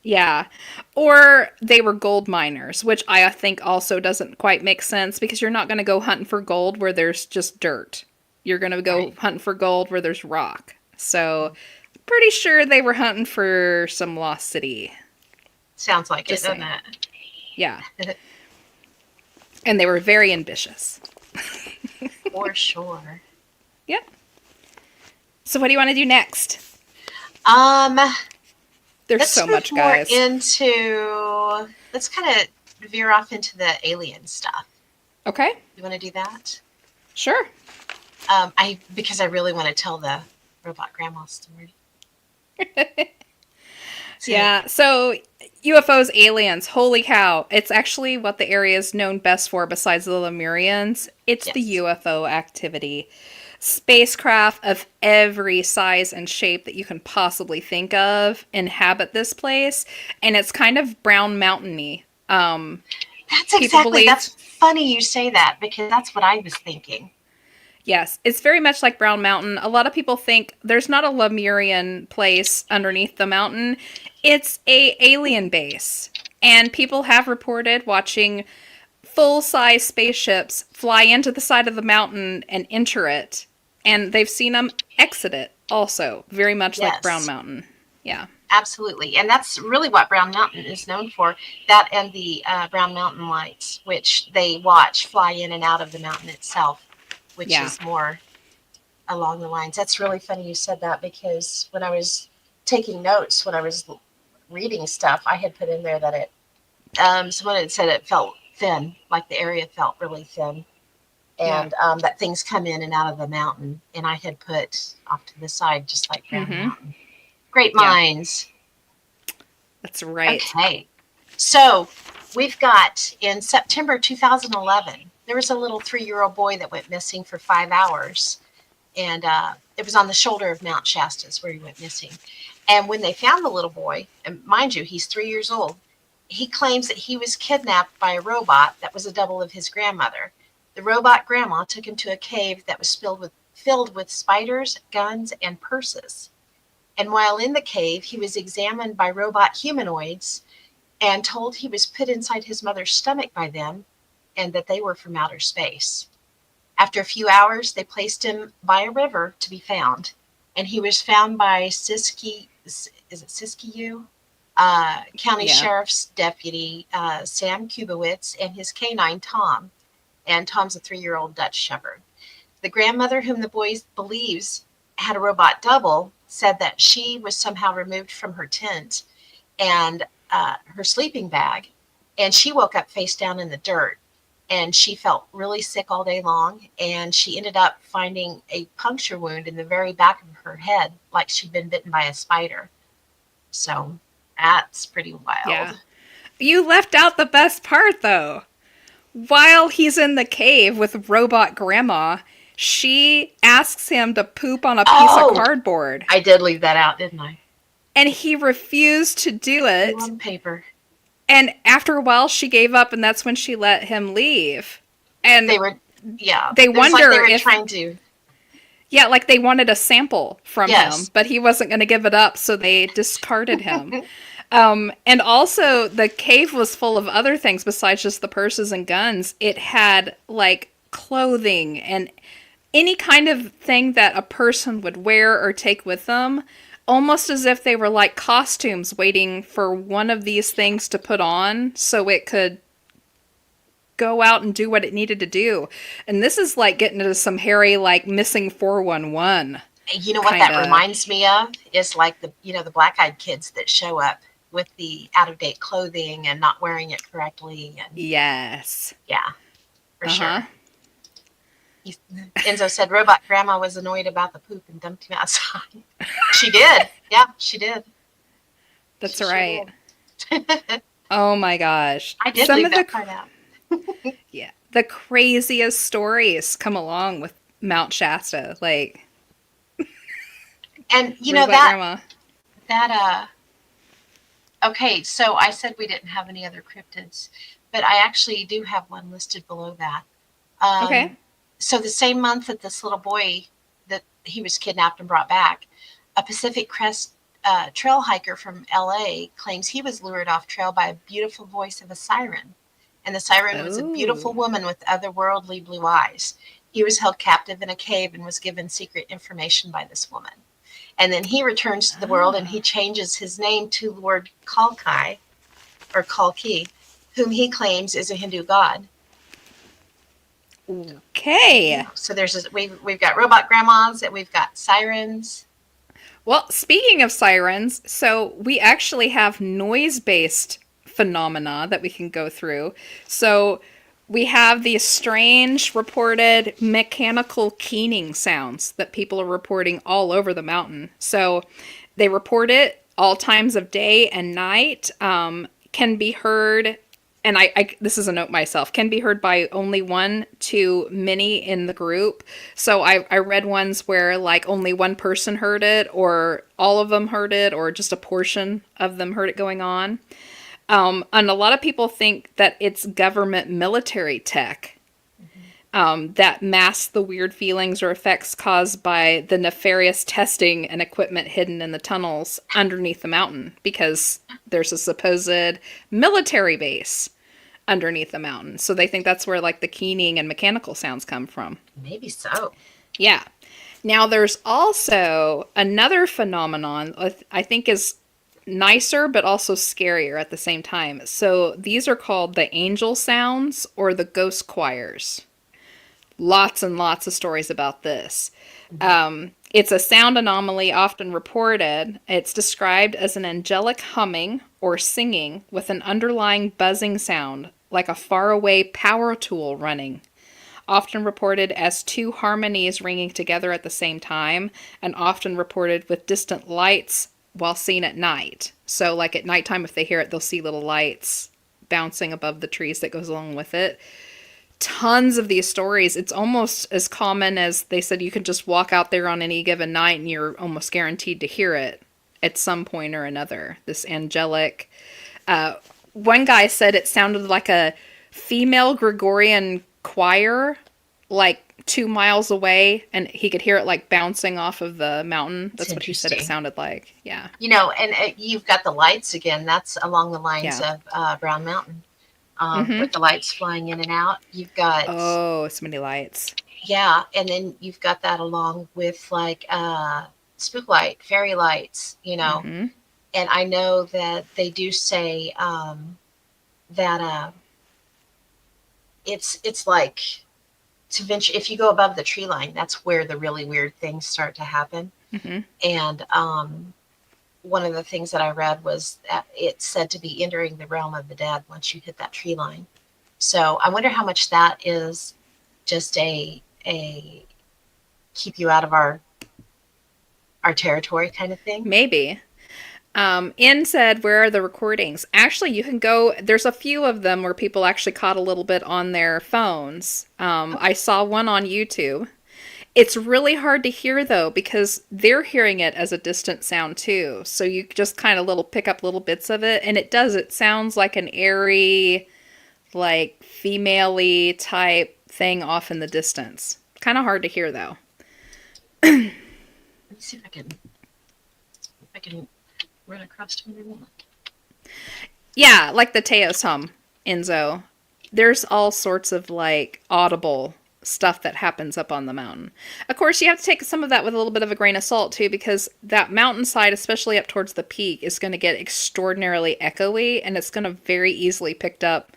Yeah. Or they were gold miners, which I think also doesn't quite make sense because you're not going to go hunting for gold where there's just dirt. You're going to go Right. hunting for gold where there's rock. So, pretty sure they were hunting for some lost city. Sounds like Just it, doesn't saying. it? Yeah. And they were very ambitious. For sure. Yep. So, what do you want to do next? Um, There's let's so move much, more guys. into. Let's kind of veer off into the alien stuff. Okay. You want to do that? Sure. Because I really want to tell the robot grandma story. So, Yeah. So, UFOs, aliens, holy cow. It's actually what the area is known best for besides the Lemurians. It's the yes. UFO activity. Spacecraft of every size and shape that you can possibly think of inhabit this place, and it's kind of brown mountainy. That's People exactly. believe, That's funny you say that because that's what I was thinking. yes, it's very much like Brown Mountain. A lot of people think there's not a Lemurian place underneath the mountain. It's a alien base, and people have reported watching full-size spaceships fly into the side of the mountain and enter it, and they've seen them exit it also, very much like Brown Yes, Mountain. Yeah. absolutely. And that's really what Brown Mountain is known for. That and the Brown Mountain lights, which they watch fly in and out of the mountain itself, which Yeah. is more along the lines. That's really funny you said that because when I was taking notes, when I was reading stuff, I had put in there that someone had said it felt thin, like the area felt really thin, Yeah. and that things come in and out of the mountain. And I had put off to the side, just like Brown Mm-hmm. Mountain. Great Yeah. minds. That's right. Okay. So we've got in September 2011, there was a little 3-year-old boy that went missing for 5 hours. And it was on the shoulder of Mount Shasta where he went missing. And when they found the little boy, and mind you, he's 3 years old, he claims that he was kidnapped by a robot that was a double of his grandmother. The robot grandma took him to a cave that was filled with spiders, guns, and purses. And while in the cave, he was examined by robot humanoids and told he was put inside his mother's stomach by them and that they were from outer space. After a few hours, they placed him by a river to be found, and he was found by Siskiyou County Yeah. Sheriff's Deputy Sam Kubowitz and his canine Tom, and Tom's a 3-year-old Dutch Shepherd. The grandmother, whom the boy believes had a robot double, said that she was somehow removed from her tent and her sleeping bag, and she woke up face down in the dirt. And she felt really sick all day long, and she ended up finding a puncture wound in the very back of her head, like she'd been bitten by a spider. So that's pretty Yeah. wild. You left out the best part, though. While he's in the cave with robot grandma, she asks him to poop on a piece of Oh, cardboard. I did leave that out, didn't I? And he refused to do Blue it. on paper. And after a while, she gave up, and that's when she let him leave. And They were, yeah. they It was wonder like they were if, trying to, yeah, like they wanted a sample from him, yes. but he wasn't going to give it up, so they discarded him. And also, the cave was full of other things besides just the purses and guns. It had, like, clothing and any kind of thing that a person would wear or take with them, almost as if they were like costumes waiting for one of these things to put on so it could go out and do what it needed to do. And this is like getting into some hairy, like, missing 411 You know what kind that of. reminds me of is like the black-eyed kids that show up with the out-of-date clothing and not wearing it correctly, and Yes. yeah, for Uh-huh. sure. Enzo said robot grandma was annoyed about the poop and dumped him outside. She did. Yeah, she did. That's She sure right. did. Oh my gosh. I did Some leave of that the part out. yeah, the craziest stories come along with Mount Shasta, like And you know robot that grandma. that okay, so I said we didn't have any other cryptids, but I actually do have one listed below that. Okay. So the same month that this little boy that he was kidnapped and brought back, a Pacific Crest trail hiker from LA claims he was lured off trail by a beautiful voice of a siren. And the siren was a beautiful Oh. woman with otherworldly blue eyes. He was held captive in a cave and was given secret information by this woman. And then he returns to the world and he Ah. changes his name to Lord Kalki, or Kalki, whom he claims is a Hindu god. Okay. So we've got robot grandmas and we've got sirens. Well, speaking of sirens, so we actually have noise-based phenomena that we can go through. So we have these strange reported mechanical keening sounds that people are reporting all over the mountain. So they report it all times of day and night, can be heard, and this is a note myself, can be heard by only one to many in the group. So I read ones where like only one person heard it, or all of them heard it, or just a portion of them heard it going on. And a lot of people think that it's government military tech that masks the weird feelings or effects caused by the nefarious testing and equipment hidden in the tunnels underneath the mountain, because there's a supposed military base underneath the mountain. So they think that's where like the keening and mechanical sounds come from. Maybe so. Yeah. Now there's also another phenomenon I think is nicer but also scarier at the same time. So these are called the angel sounds or the ghost choirs. Lots and lots of stories about this. It's a sound anomaly often reported. It's described as an angelic humming or singing with an underlying buzzing sound, like a faraway power tool running. Often reported as two harmonies ringing together at the same time, and often reported with distant lights while seen at night. So, like at nighttime, if they hear it, they'll see little lights bouncing above the trees that goes along with it. Tons of these stories. It's almost as common as they said you can just walk out there on any given night and you're almost guaranteed to hear it at some point or another. This angelic. One guy said it sounded like a female Gregorian choir, like 2 miles away, and he could hear it like bouncing off of the mountain. That's what he said it sounded like. Yeah. And you've got the lights again. That's along the lines of Brown Mountain. With the lights flying in and out. You've got so many lights. Yeah, and then you've got that along with like spook light, fairy lights, And I know that they do say that it's like to venture if you go above the tree line, that's where the really weird things start to happen. And one of the things that I read was that it's said to be entering the realm of the dead once you hit that tree line. So I wonder how much that is just a keep you out of our territory kind of thing. Maybe. In said, where are the recordings? Actually, you can go, there's a few of them where people actually caught a little bit on their phones. I saw one on YouTube. It's really hard to hear, though, because they're hearing it as a distant sound, too. So you just kind of pick up little bits of it, and it sounds like an airy, like, female-y type thing off in the distance. Kind of hard to hear, though. Let me see if I can run across to anyone. Yeah, like the Teos hum, Enzo. There's all sorts of, like, audible stuff that happens up on the mountain. Of course, you have to take some of that with a little bit of a grain of salt too, because that mountainside, especially up towards the peak, is going to get extraordinarily echoey, and it's going to very easily pick up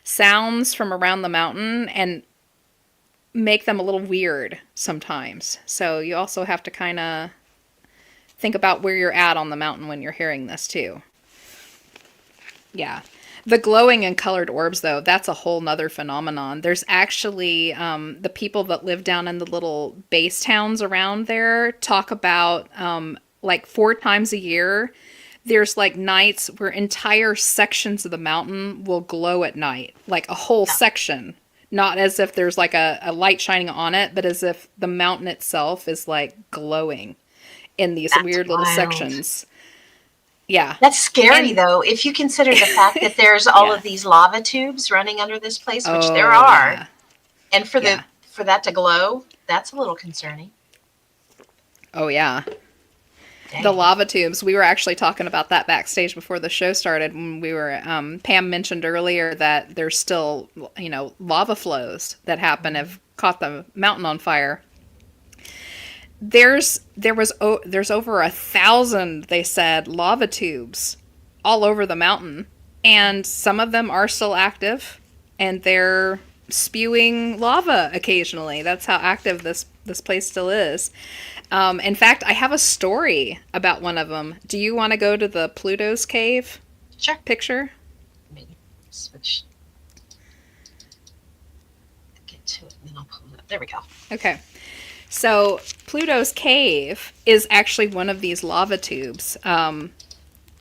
sounds from around the mountain and make them a little weird sometimes. So you also have to kind of think about where you're at on the mountain when you're hearing this too. Yeah. The glowing and colored orbs, though, that's a whole nother phenomenon. There's actually the people that live down in the little base towns around there talk about like 4 times a year. There's like nights where entire sections of the mountain will glow at night, like a whole section. Not as if there's like a light shining on it, but as if the mountain itself is like glowing in these weird little sections. Yeah. That's scary, And though, if you consider the fact that there's all yeah. of these lava tubes running under this place, which there Oh, are, yeah. and Yeah. for that to glow, that's a little concerning. Oh, yeah. The Dang. lava tubes. We were actually talking about that backstage before the show started when we were, Pam mentioned earlier that there's still, lava flows that happen, have caught the mountain on fire. There's over 1,000, they said, lava tubes all over the mountain, and some of them are still active, and they're spewing lava occasionally. That's how active this place still is. In fact, I have a story about one of them. Do you want to go to the Pluto's cave Sure. picture? Maybe switch. Get to it, and then I'll pull it up. There we go. Okay. So Pluto's cave is actually one of these lava tubes. And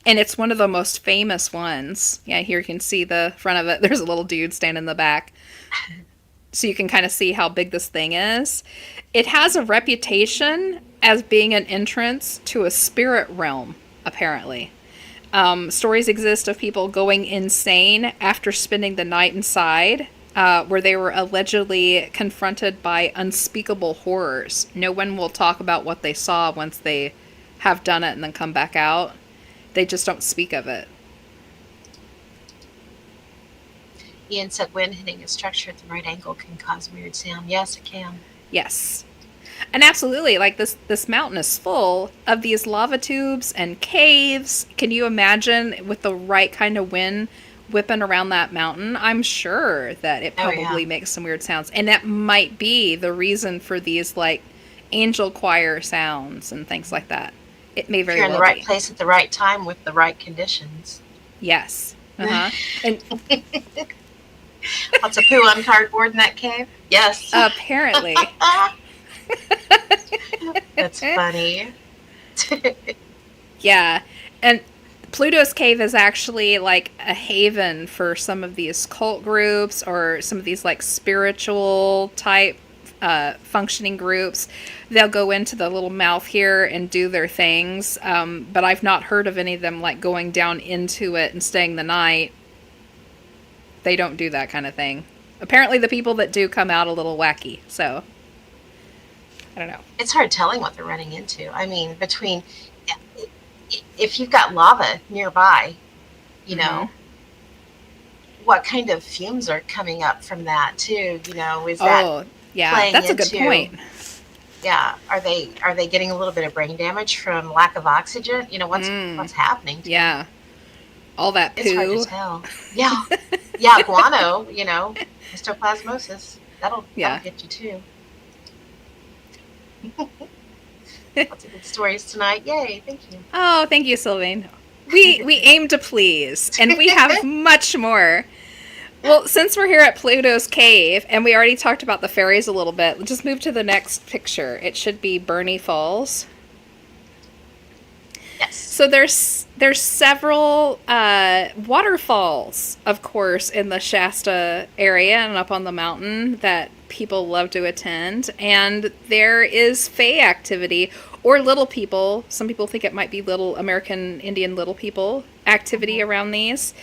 it's one of the most famous ones. Yeah, here you can see the front of it. There's a little dude standing in the back. So you can kind of see how big this thing is. It has a reputation as being an entrance to a spirit realm, apparently. Stories exist of people going insane after spending the night inside, where they were allegedly confronted by unspeakable horrors. No one will talk about what they saw once they have done it and then come back out. They just don't speak of it. Ian said wind hitting a structure at the right angle can cause weird sound. Yes, it can. Yes. And absolutely, like this mountain is full of these lava tubes and caves. Can you imagine with the right kind of wind whipping around that mountain? I'm sure that it probably makes some weird sounds. And that might be the reason for these like angel choir sounds and things like that. It may very well be. You're in the right place at the right time with the right conditions. Yes. Uh-huh. And lots of poo on cardboard in that cave? Yes. Apparently. That's funny. Yeah. And Pluto's cave is actually like a haven for some of these cult groups or some of these like spiritual type functioning groups. They'll go into the little mouth here and do their things. But I've not heard of any of them like going down into it and staying the night. They don't do that kind of thing. Apparently the people that do come out a little wacky. So I don't know. It's hard telling what they're running into. I mean, between if you've got lava nearby, you know, what kind of fumes are coming up from that too? You know, is that that's a good point. Yeah, are they getting a little bit of brain damage from lack of oxygen? You know, what's happening? Yeah, all that poo. It's hard to tell. Yeah, guano. You know, histoplasmosis. That'll get you too. Lots of good stories tonight. Yay, thank you. Oh, thank you, Sylvain. We aim to please, and we have much more. Well, since we're here at Pluto's cave, and we already talked about the fairies a little bit, let's just move to the next picture. It should be Bernie Falls. Yes. So there's several waterfalls, of course, in the Shasta area and up on the mountain that people love to attend. And there is fae activity, or little people. Some people think it might be little American Indian little people activity around these.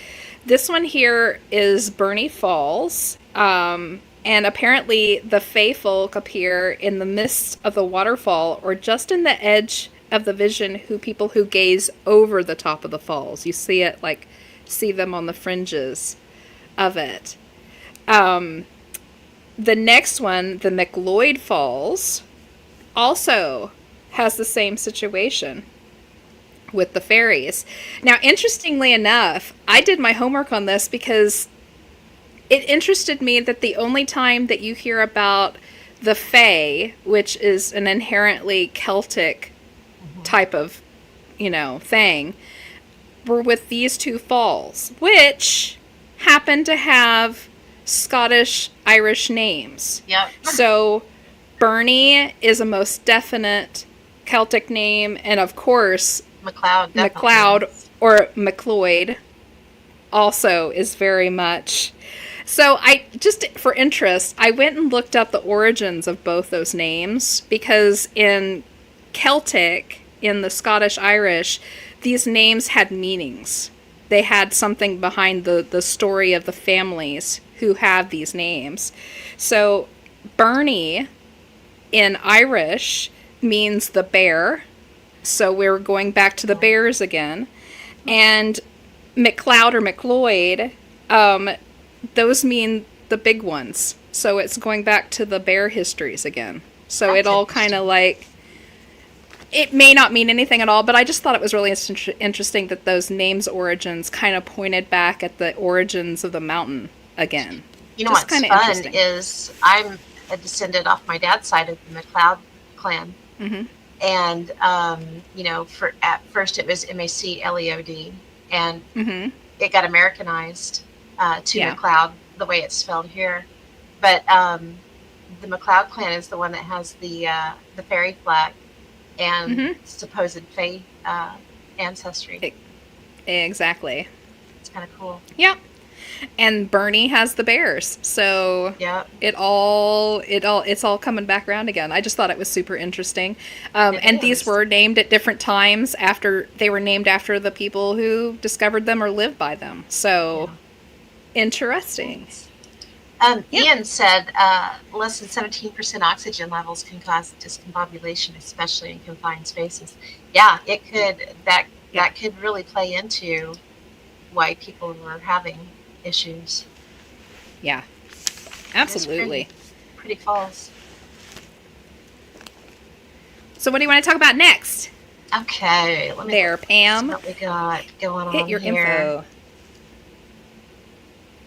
This one here is Bernie Falls. And apparently the fae folk appear in the midst of the waterfall or just in the edge of the vision people who gaze over the top of the falls. You see them on the fringes of it. The next one, the McLeod Falls, also has the same situation with the fairies. Now, interestingly enough, I did my homework on this because it interested me that the only time that you hear about the fae, which is an inherently Celtic type of, thing, were with these two falls, which happen to have Scottish-Irish names. Yep. So Bernie is a most definite Celtic name, and of course MacLeod or McLeod also is very much. So I just, for interest, I went and looked up the origins of both those names, because in Celtic, in the Scottish-Irish, these names had meanings. They had something behind the story of the families who have these names. So Bernie in Irish means the bear. So we're going back to the bears again. And McLeod or McLeod, those mean the big ones. So it's going back to the bear histories again. So That's it all kind of like, it may not mean anything at all, but I just thought it was really interesting that those names' origins kind of pointed back at the origins of the mountain again. You know Just what's kinda fun is I'm a descendant off my dad's side of the McLeod clan. Mm-hmm. And, at first it was MacLeod, and Mm-hmm. it got Americanized to Yeah. McLeod, the way it's spelled here. But the McLeod clan is the one that has the fairy flag and Mm-hmm. supposed fae ancestry. Exactly. It's kind of cool. Yeah. And Bernie has the bears. So Yeah, it's all coming back around again. I just thought it was super interesting. And these is. were named at different times they were named after the people who discovered them or lived by them. So interesting. Yeah. Ian said less than 17% oxygen levels can cause discombobulation, especially in confined spaces. Yeah, it could. That could really play into why people were having issues. Yeah. Absolutely. Pretty false. So what do you want to talk about next? Okay, let me There, look Pam. what we got going on Hit your here. info.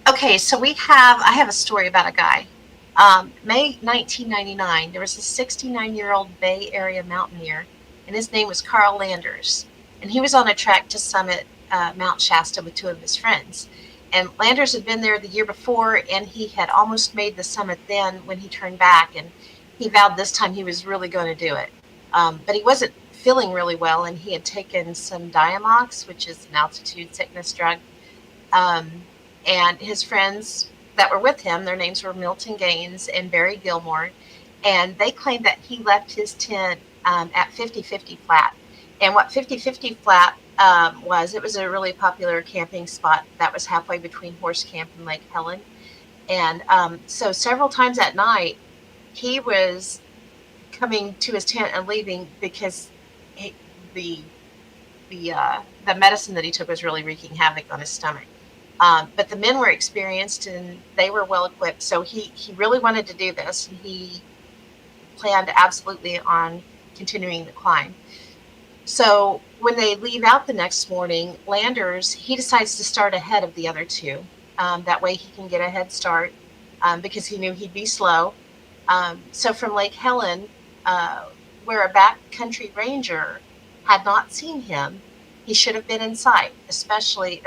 Okay, so I have a story about a guy. May 1999, there was a 69-year-old Bay Area mountaineer, and his name was Carl Landers. And he was on a trek to summit Mount Shasta with two of his friends. And Landers had been there the year before, and he had almost made the summit then when he turned back, and he vowed this time he was really going to do it. But he wasn't feeling really well, and he had taken some Diamox, which is an altitude sickness drug. And his friends that were with him, their names were Milton Gaines and Barry Gilmore, and they claimed that he left his tent at 50-50 Flat. And what 50-50 Flat it was a really popular camping spot that was halfway between Horse Camp and Lake Helen. And so several times at night, he was coming to his tent and leaving because the medicine that he took was really wreaking havoc on his stomach. But the men were experienced and they were well equipped. So he really wanted to do this. And he planned absolutely on continuing the climb. So when they leave out the next morning, Landers, he decides to start ahead of the other two. That way he can get a head start because he knew he'd be slow. So from Lake Helen, where a backcountry ranger had not seen him, he should have been in sight, essentially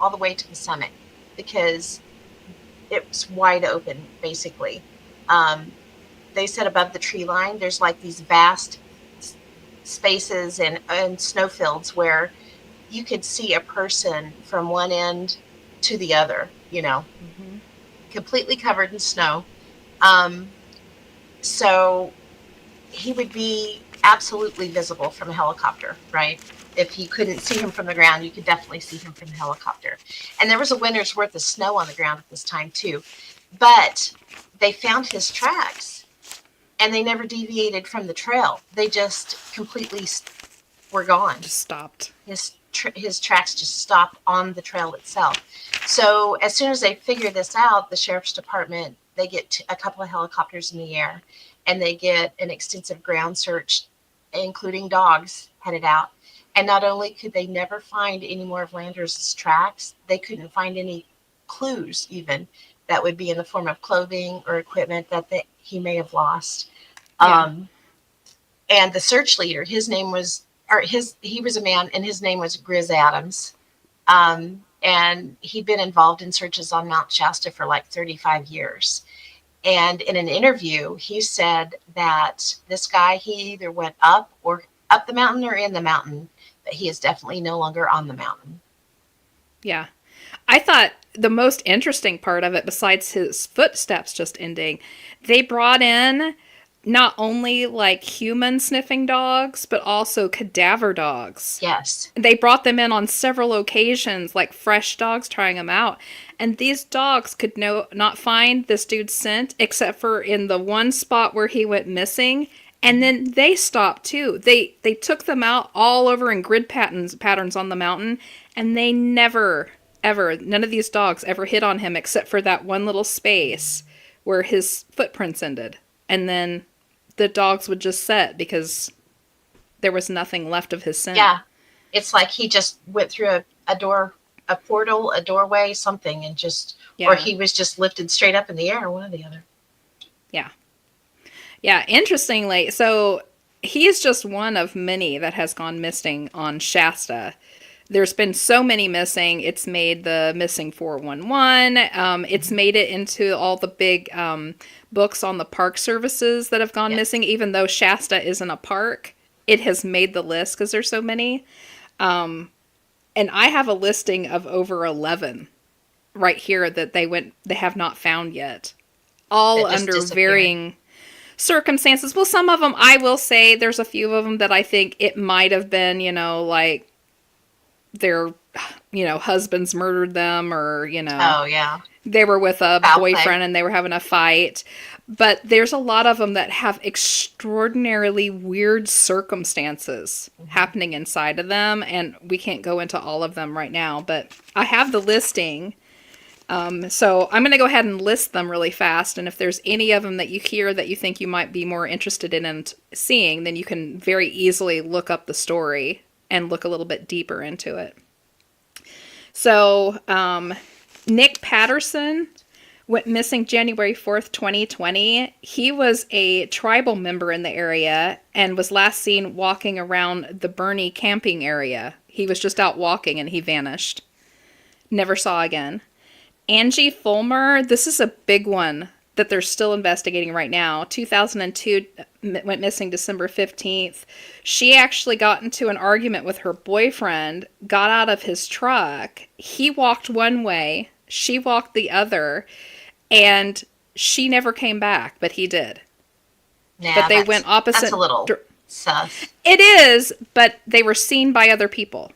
all the way to the summit, because it was wide open, basically. They said above the tree line, there's like these vast spaces and snowfields where you could see a person from one end to the other, completely covered in snow. So he would be absolutely visible from a helicopter, right? If you couldn't see him from the ground, you could definitely see him from the helicopter. And there was a winter's worth of snow on the ground at this time too. But they found his tracks and they never deviated from the trail. They just completely were gone. Just stopped. His tracks just stopped on the trail itself. So as soon as they figure this out, the sheriff's department, they get a couple of helicopters in the air and they get an extensive ground search, including dogs, headed out. And not only could they never find any more of Landers' tracks, they couldn't find any clues even that would be in the form of clothing or equipment that he may have lost. Yeah. And the search leader, he was a man, and his name was Grizz Adams. And he'd been involved in searches on Mount Shasta for like 35 years. And in an interview, he said that this guy, he either went up the mountain or in the mountain, but he is definitely no longer on the mountain. Yeah. I thought the most interesting part of it, besides his footsteps just ending, they brought in not only like human sniffing dogs, but also cadaver dogs. Yes. They brought them in on several occasions, like fresh dogs, trying them out. And these dogs could not find this dude's scent except for in the one spot where he went missing. And then they stopped too. They took them out all over in grid patterns on the mountain, and they never, ever, none of these dogs ever hit on him except for that one little space where his footprints ended. And then the dogs would just set because there was nothing left of his scent. Yeah. It's like he just went through a door, a portal, a doorway, something, and just, or he was just lifted straight up in the air, one or the other. Yeah. Yeah, interestingly, so he is just one of many that has gone missing on Shasta. There's been so many missing. It's made the missing 411. It's made it into all the big books on the park services that have gone missing. Even though Shasta isn't a park, it has made the list because there's so many. And I have a listing of over 11 right here that they have not found yet. All under varying circumstances. Well, some of them, I will say, there's a few of them that I think it might have been, like their, husbands murdered them, or, Oh, yeah. they were with a boyfriend and they were having a fight. But there's a lot of them that have extraordinarily weird circumstances happening inside of them, and we can't go into all of them right now, but I have the listing. So I'm going to go ahead and list them really fast, and if there's any of them that you hear that you think you might be more interested in seeing, then you can very easily look up the story and look a little bit deeper into it. So, Nick Patterson went missing January 4th, 2020. He was a tribal member in the area and was last seen walking around the Bernie camping area. He was just out walking and he vanished. Never saw again. Angie Fulmer, this is a big one that they're still investigating right now. 2002, went missing December 15th. She actually got into an argument with her boyfriend, got out of his truck. He walked one way, she walked the other, and she never came back, but he did. Yeah, but they went opposite. That's a little sus. It is, but they were seen by other people.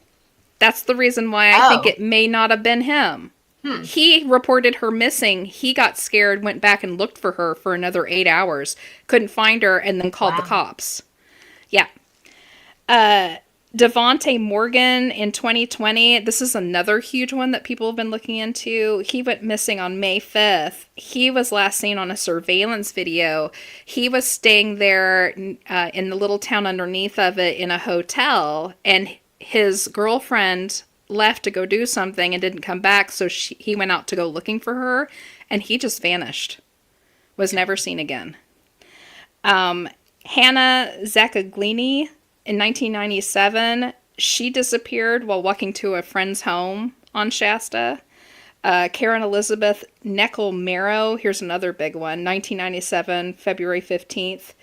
That's the reason why I think it may not have been him. He reported her missing. He got scared, went back and looked for her for another 8 hours. Couldn't find her, and then called the cops. Yeah. Devontae Morgan in 2020. This is another huge one that people have been looking into. He went missing on May 5th. He was last seen on a surveillance video. He was staying there in the little town underneath of it in a hotel, and his girlfriend left to go do something and didn't come back, so he went out to go looking for her, and he just vanished. Was never seen again. Hannah Zaccaglini in 1997, she disappeared while walking to a friend's home on Shasta. Karen Elizabeth Neckel-Marrow, here's another big one, 1997, February 15th.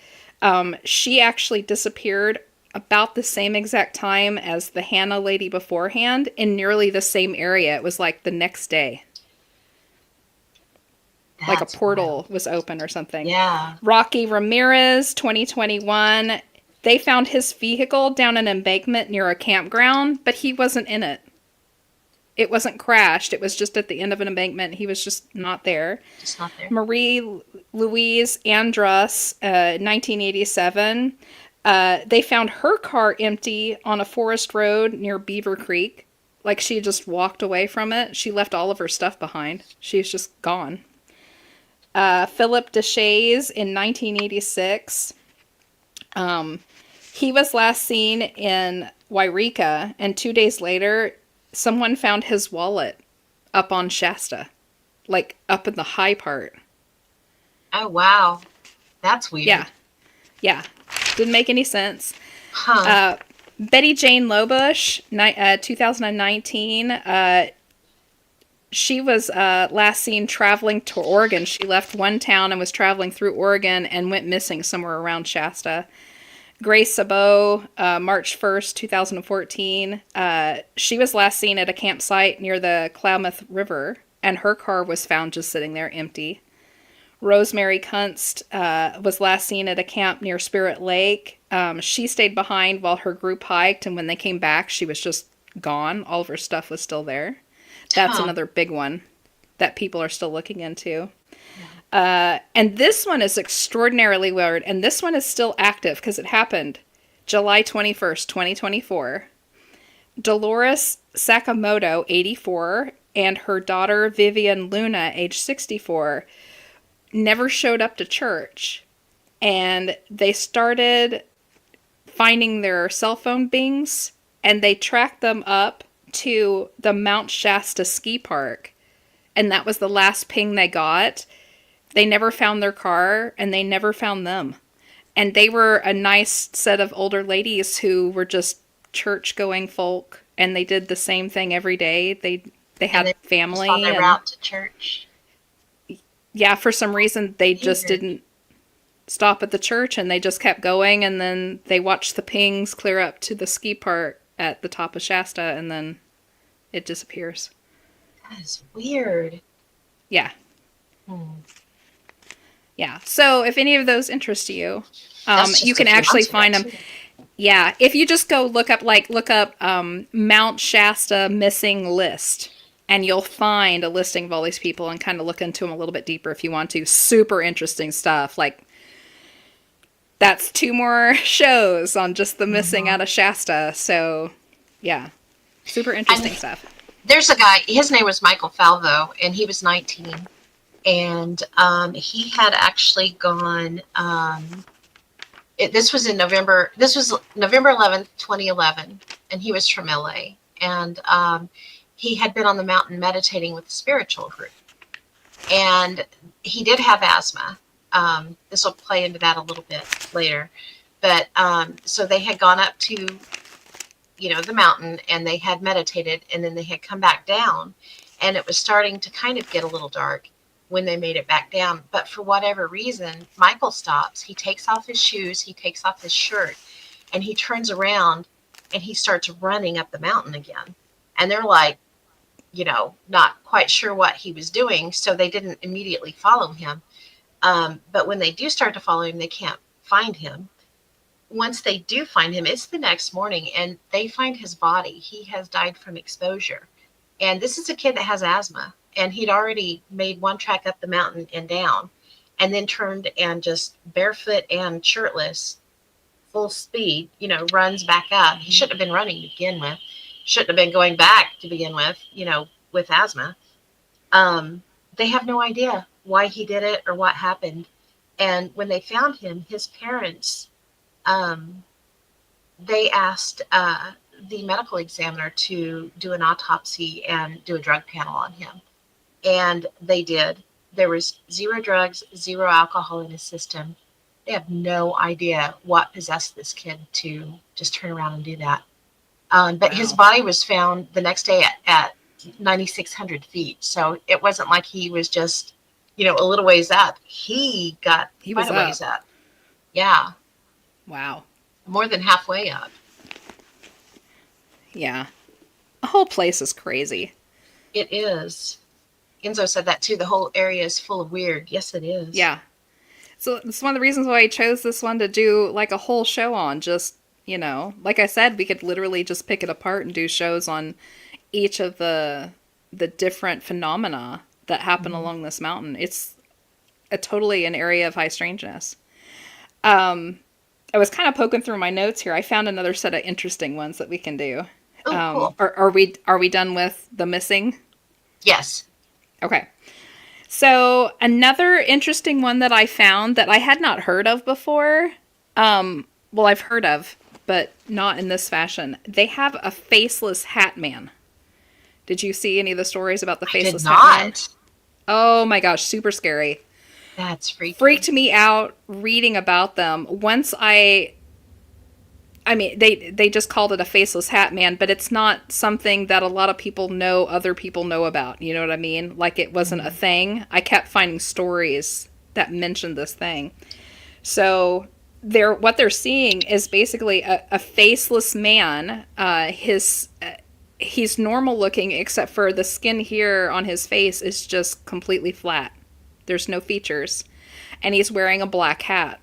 She actually disappeared about the same exact time as the Hannah lady beforehand, in nearly the same area. It was like the next day. Like a portal was open or something. Yeah. Rocky Ramirez, 2021. They found his vehicle down an embankment near a campground, but he wasn't in it. It wasn't crashed. It was just at the end of an embankment. He was just not there. Just not there. Marie Louise Andrus, 1987. They found her car empty on a forest road near Beaver Creek. Like she just walked away from it. She left all of her stuff behind. She's just gone. Philip Deshays in 1986. He was last seen in Wairika, and 2 days later, someone found his wallet up on Shasta. Like up in the high part. Oh, wow. That's weird. Yeah. Yeah. Didn't make any sense. Huh. Betty Jane Lobush, 2019. She was last seen traveling to Oregon. She left one town and was traveling through Oregon and went missing somewhere around Shasta. Grace Sabot, March 1st, 2014. She was last seen at a campsite near the Klamath River, and her car was found just sitting there empty. Rosemary Kunst was last seen at a camp near Spirit Lake. She stayed behind while her group hiked, and when they came back, she was just gone. All of her stuff was still there. That's Huh. another big one that people are still looking into. Yeah. And this one is extraordinarily weird, and this one is still active because it happened July 21st, 2024. Dolores Sakamoto, 84, and her daughter Vivian Luna, age 64, never showed up to church. And they started finding their cell phone bings, and they tracked them up to the Mount Shasta ski park. And that was the last ping they got. They never found their car, and they never found them. And they were a nice set of older ladies who were just church-going folk, and they did the same thing every day. They And had they just family, on their and route to church. yeah, for some reason they just Weird. didn't stop at the church, and they just kept going, and then they watched the pings clear up to the ski park at the top of Shasta, and then it disappears. That is weird. Yeah. Hmm. Yeah. So if any of those interest you, That's just you a can few actually months ago, find them. too. Yeah, if you just go look up Mount Shasta missing list, and you'll find a listing of all these people and kind of look into them a little bit deeper if you want to. Super interesting stuff. Like, that's 2 more shows on just the missing out Mhm. of Shasta. So, yeah, super interesting And stuff. there's a guy, his name was Michael Falvo, and he was 19. And he had actually gone, this was in November, this was November 11th, 2011, and he was from LA. And he had been on the mountain meditating with a spiritual group. And he did have asthma. This will play into that a little bit later. But so they had gone up to, the mountain, and they had meditated, and then they had come back down, and it was starting to kind of get a little dark when they made it back down. But for whatever reason, Michael stops. He takes off his shoes, he takes off his shirt, and he turns around and he starts running up the mountain again. And they're like, not quite sure what he was doing, so they didn't immediately follow him. But when they do start to follow him, they can't find him. Once they do find him, it's the next morning, and they find his body. He has died from exposure. And this is a kid that has asthma, and he'd already made one track up the mountain and down, and then turned and just barefoot and shirtless, full speed, runs back up. He shouldn't have been running to begin with, shouldn't have been going back to begin with, with asthma. They have no idea why he did it or what happened. And when they found him, his parents, they asked the medical examiner to do an autopsy and do a drug panel on him. And they did. There was 0 drugs, 0 alcohol in his system. They have no idea what possessed this kid to just turn around and do that. But his Wow. body was found the next day at 9,600 feet. So it wasn't like he was just, a little ways up. He got He quite was a ways up. up. Yeah, Wow. more than halfway up. Yeah. The whole place is crazy. It is. Enzo said that too. The whole area is full of weird. Yes, it is. Yeah. So it's one of the reasons why I chose this one to do like a whole show on. Just, like I said, we could literally just pick it apart and do shows on each of the different phenomena that happen Mhm. along this mountain. It's totally an area of high strangeness. Um, I was kind of poking through my notes here. I found another set of interesting ones that we can do. Oh, cool. Are we done with the missing? Yes. Okay. So another interesting one that I found that I had not heard of before. Well, I've heard of, but not in this fashion. They have a faceless hat man. Did you see any of the stories about the I did faceless hat man? not. Oh my gosh, super scary. That's freaky. Freaked me out reading about them. They just called it a faceless hat man, but it's not something that a lot of people know other people know about. You know what I mean? Like, it wasn't a thing. I kept finding stories that mentioned this thing. So what they're seeing is basically a faceless man. He's normal looking, except for the skin here on his face is just completely flat. There's no features. And he's wearing a black hat.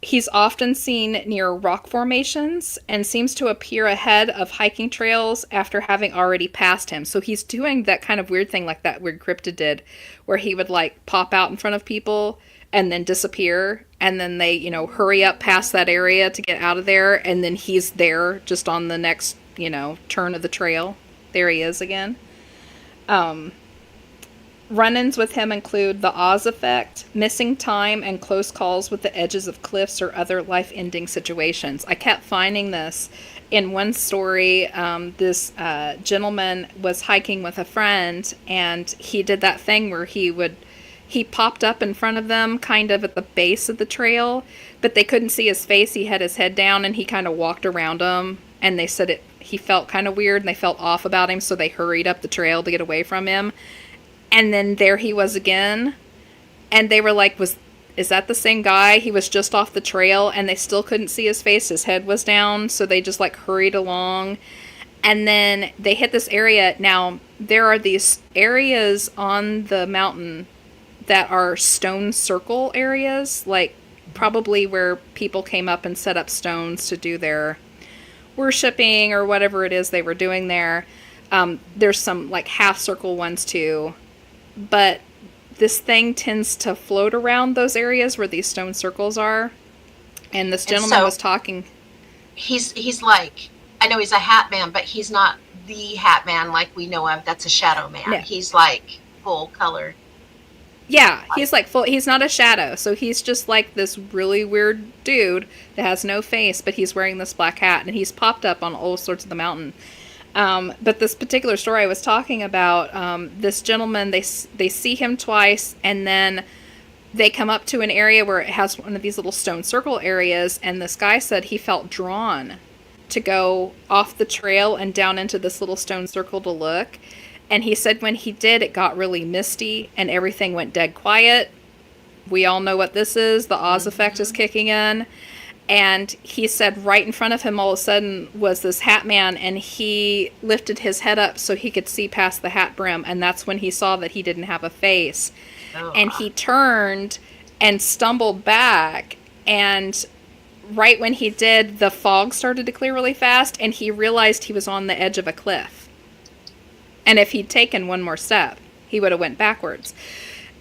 He's often seen near rock formations and seems to appear ahead of hiking trails after having already passed him. So he's doing that kind of weird thing like that weird cryptid did, where he would like pop out in front of people and then disappear, and then they, you know, hurry up past that area to get out of there, and then he's there just on the next, you know, turn of the trail. There he is again. Run-ins with him include the Oz effect, missing time, and close calls with the edges of cliffs or other life-ending situations. I kept finding this in one story. This gentleman was hiking with a friend, and he did that thing where he popped up in front of them kind of at the base of the trail, but they couldn't see his face. He had his head down, and he kind of walked around them, and they said he felt kind of weird, and they felt off about him, so they hurried up the trail to get away from him. And then there he was again. And they were like, is that the same guy? He was just off the trail, and they still couldn't see his face. His head was down, so they just like hurried along. And then they hit this area. Now, there are these areas on the mountain that are stone circle areas, like probably where people came up and set up stones to do their worshipping or whatever it is they were doing there. There's some like half circle ones too. But this thing tends to float around those areas where these stone circles are. And this gentleman was talking. He's like, I know he's a hat man, but he's not the hat man like we know of. That's a shadow man. No. He's like full color. Yeah, he's like full. He's not a shadow. So he's just like this really weird dude that has no face, but he's wearing this black hat. And he's popped up on all sorts of the mountain. But this particular story I was talking about, this gentleman, they see him twice, and then they come up to an area where it has one of these little stone circle areas, and this guy said he felt drawn to go off the trail and down into this little stone circle to look. And he said when he did, it got really misty, and everything went dead quiet. We all know what this is. The Oz effect is kicking in. And he said right in front of him all of a sudden was this hat man, and he lifted his head up so he could see past the hat brim, and that's when he saw that he didn't have a face. Oh. And he turned and stumbled back, and right when he did, the fog started to clear really fast, and he realized he was on the edge of a cliff. And if he'd taken one more step, he would have went backwards.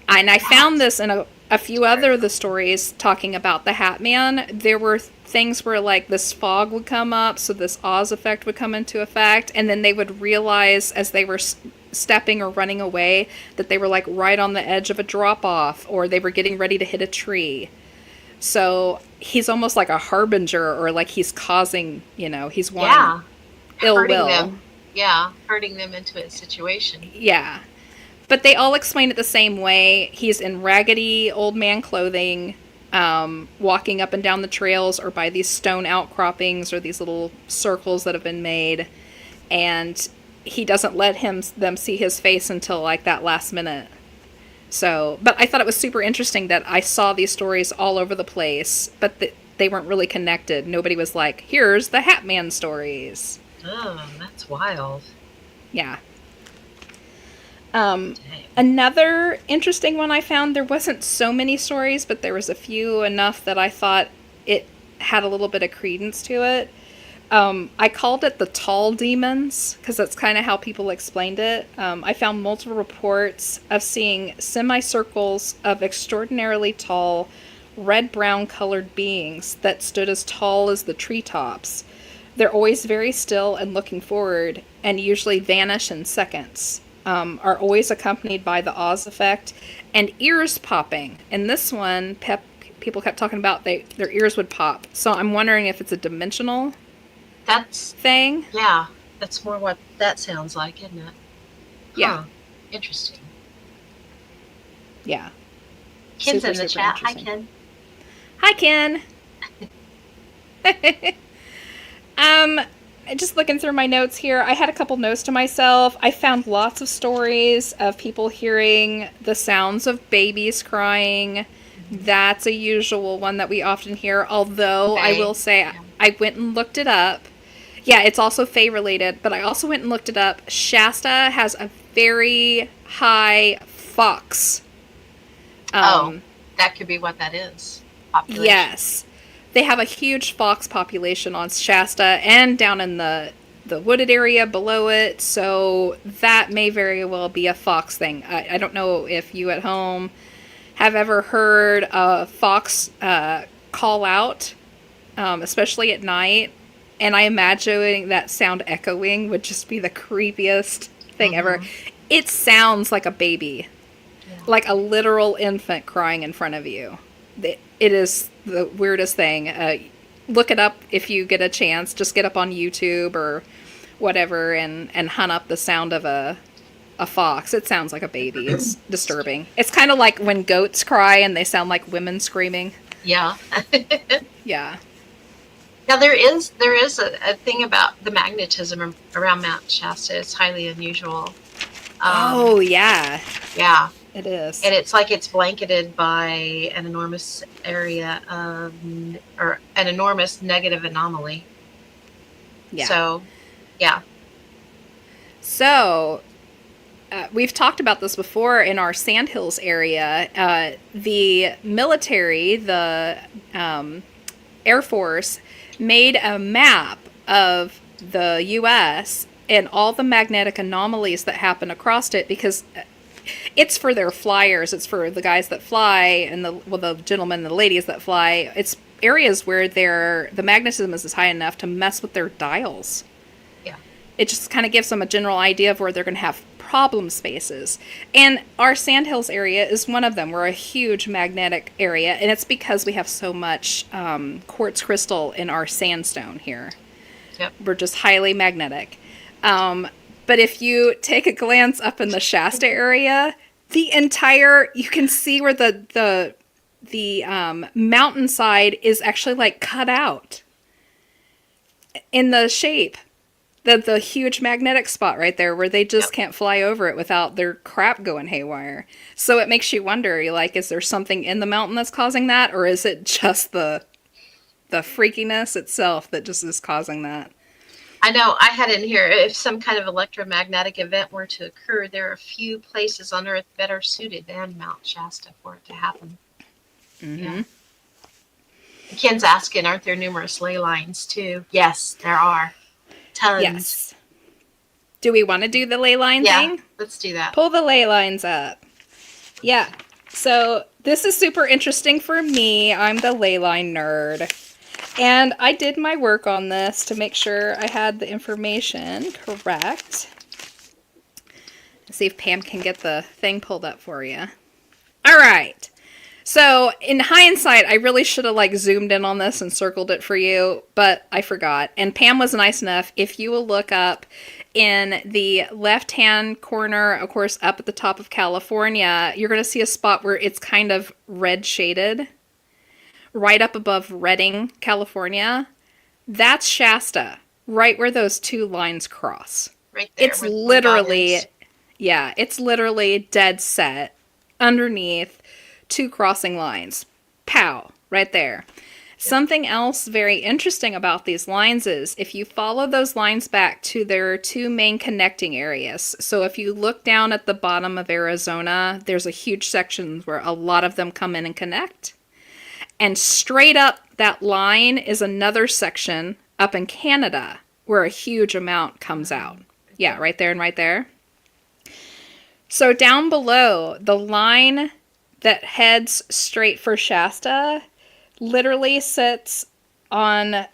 And I found this in a few other of the stories talking about the Hat Man. There were things where like this fog would come up, so this Oz effect would come into effect, and then they would realize as they were stepping or running away that they were like right on the edge of a drop off, or they were getting ready to hit a tree. So he's almost like a harbinger, or like he's causing, you know, he's wanting ill will. Them. Yeah, hurting them into a situation. Yeah. But they all explain it the same way. He's in raggedy old man clothing, walking up and down the trails or by these stone outcroppings or these little circles that have been made. And he doesn't let them see his face until like that last minute. So, but I thought it was super interesting that I saw these stories all over the place, but they weren't really connected. Nobody was like, here's the Hat Man stories. Oh, that's wild. Yeah. Another interesting one I found, there wasn't so many stories, but there was a few enough that I thought it had a little bit of credence to it. I called it the tall demons, because that's kind of how people explained it. I found multiple reports of seeing semicircles of extraordinarily tall, red-brown colored beings that stood as tall as the treetops. They're always very still and looking forward, and usually vanish in seconds. Are always accompanied by the Oz effect and ears popping. And this one, people kept talking about their ears would pop. So I'm wondering if it's a dimensional thing. Yeah, that's more what that sounds like, isn't it? Yeah. Interesting. Yeah. Ken's in the chat. Hi, Ken. Hi, Ken. Just looking through my notes here, I had a couple notes to myself. I found lots of stories of people hearing the sounds of babies crying. That's a usual one that we often hear, although I will say I went and looked it up. Yeah, it's also Fae related, but I also went and looked it up. Shasta has a very high fox. That could be what that is. Population. Yes. They have a huge fox population on Shasta and down in the wooded area below it, so that may very well be a fox thing. I don't know if you at home have ever heard a fox call out, especially at night, and I imagine that sound echoing would just be the creepiest thing ever. It sounds like a baby, like a literal infant crying in front of you. It is the weirdest thing. Look it up if you get a chance. Just get up on YouTube or whatever and hunt up the sound of a fox. It sounds like a baby. It's disturbing. It's kind of like when goats cry and they sound like women screaming. Yeah. Yeah. Now there is a thing about the magnetism around Mount Shasta. It's highly unusual. Oh yeah. Yeah. It is. And it's like it's blanketed by an enormous area or an enormous negative anomaly. Yeah. So, yeah. So, we've talked about this before in our Sandhills area. The military, the Air Force, made a map of the U.S. and all the magnetic anomalies that happen across it because it's for their flyers. It's for the guys that fly and the gentlemen and the ladies that fly. It's areas where the magnetism is high enough to mess with their dials. Yeah. It just kind of gives them a general idea of where they're going to have problem spaces. And our Sandhills area is one of them. We're a huge magnetic area, and it's because we have so much quartz crystal in our sandstone here. Yep. We're just highly magnetic. But if you take a glance up in the Shasta area, you can see where the mountainside is actually like cut out in the shape. The huge magnetic spot right there where they just can't fly over it without their crap going haywire. So it makes you wonder, is there something in the mountain that's causing that? Or is it just the freakiness itself that just is causing that? I know I had in here, if some kind of electromagnetic event were to occur, there are a few places on Earth better suited than Mount Shasta for it to happen. Mm-hmm. Yeah. Ken's asking, aren't there numerous ley lines too? Yes, there are. Tons. Yes. Do we want to do the ley line thing? Yeah, let's do that. Pull the ley lines up. Yeah. So this is super interesting for me. I'm the ley line nerd. And I did my work on this to make sure I had the information correct. Let's see if Pam can get the thing pulled up for you. All right. So in hindsight, I really should have zoomed in on this and circled it for you, but I forgot. And Pam was nice enough. If you will look up in the left-hand corner, of course, up at the top of California, you're going to see a spot where it's kind of red shaded. Right up above Redding, California, that's Shasta, right where those two lines cross. Right there. It's literally dead set underneath two crossing lines. Pow, right there. Yep. Something else very interesting about these lines is if you follow those lines back to their two main connecting areas. So if you look down at the bottom of Arizona, there's a huge section where a lot of them come in and connect. And straight up that line is another section up in Canada where a huge amount comes out. Yeah, right there and right there. So down below, the line that heads straight for Shasta literally sits on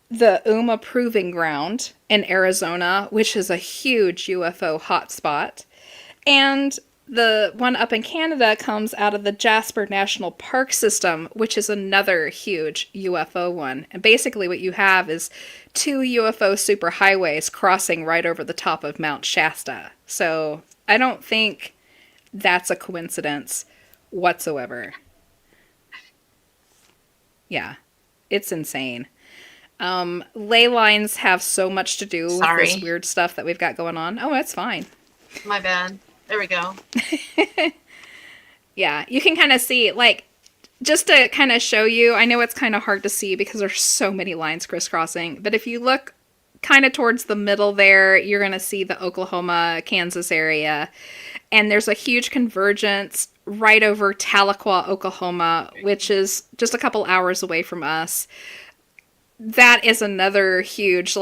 the UMA Proving Ground in Arizona, which is a huge UFO hotspot. And the one up in Canada comes out of the Jasper National Park system, which is another huge UFO one. And basically what you have is two UFO superhighways crossing right over the top of Mount Shasta. So I don't think that's a coincidence whatsoever. Yeah, it's insane. Ley lines have so much to do with this weird stuff that we've got going on. Oh, that's fine. My bad. There we go. Yeah, you can kind of see, just to kind of show you, I know it's kind of hard to see because there's so many lines crisscrossing, but if you look kind of towards the middle there, you're going to see the Oklahoma, Kansas area. and there's a huge convergence right over Tahlequah, Oklahoma, which is just a couple hours away from us. That is another huge,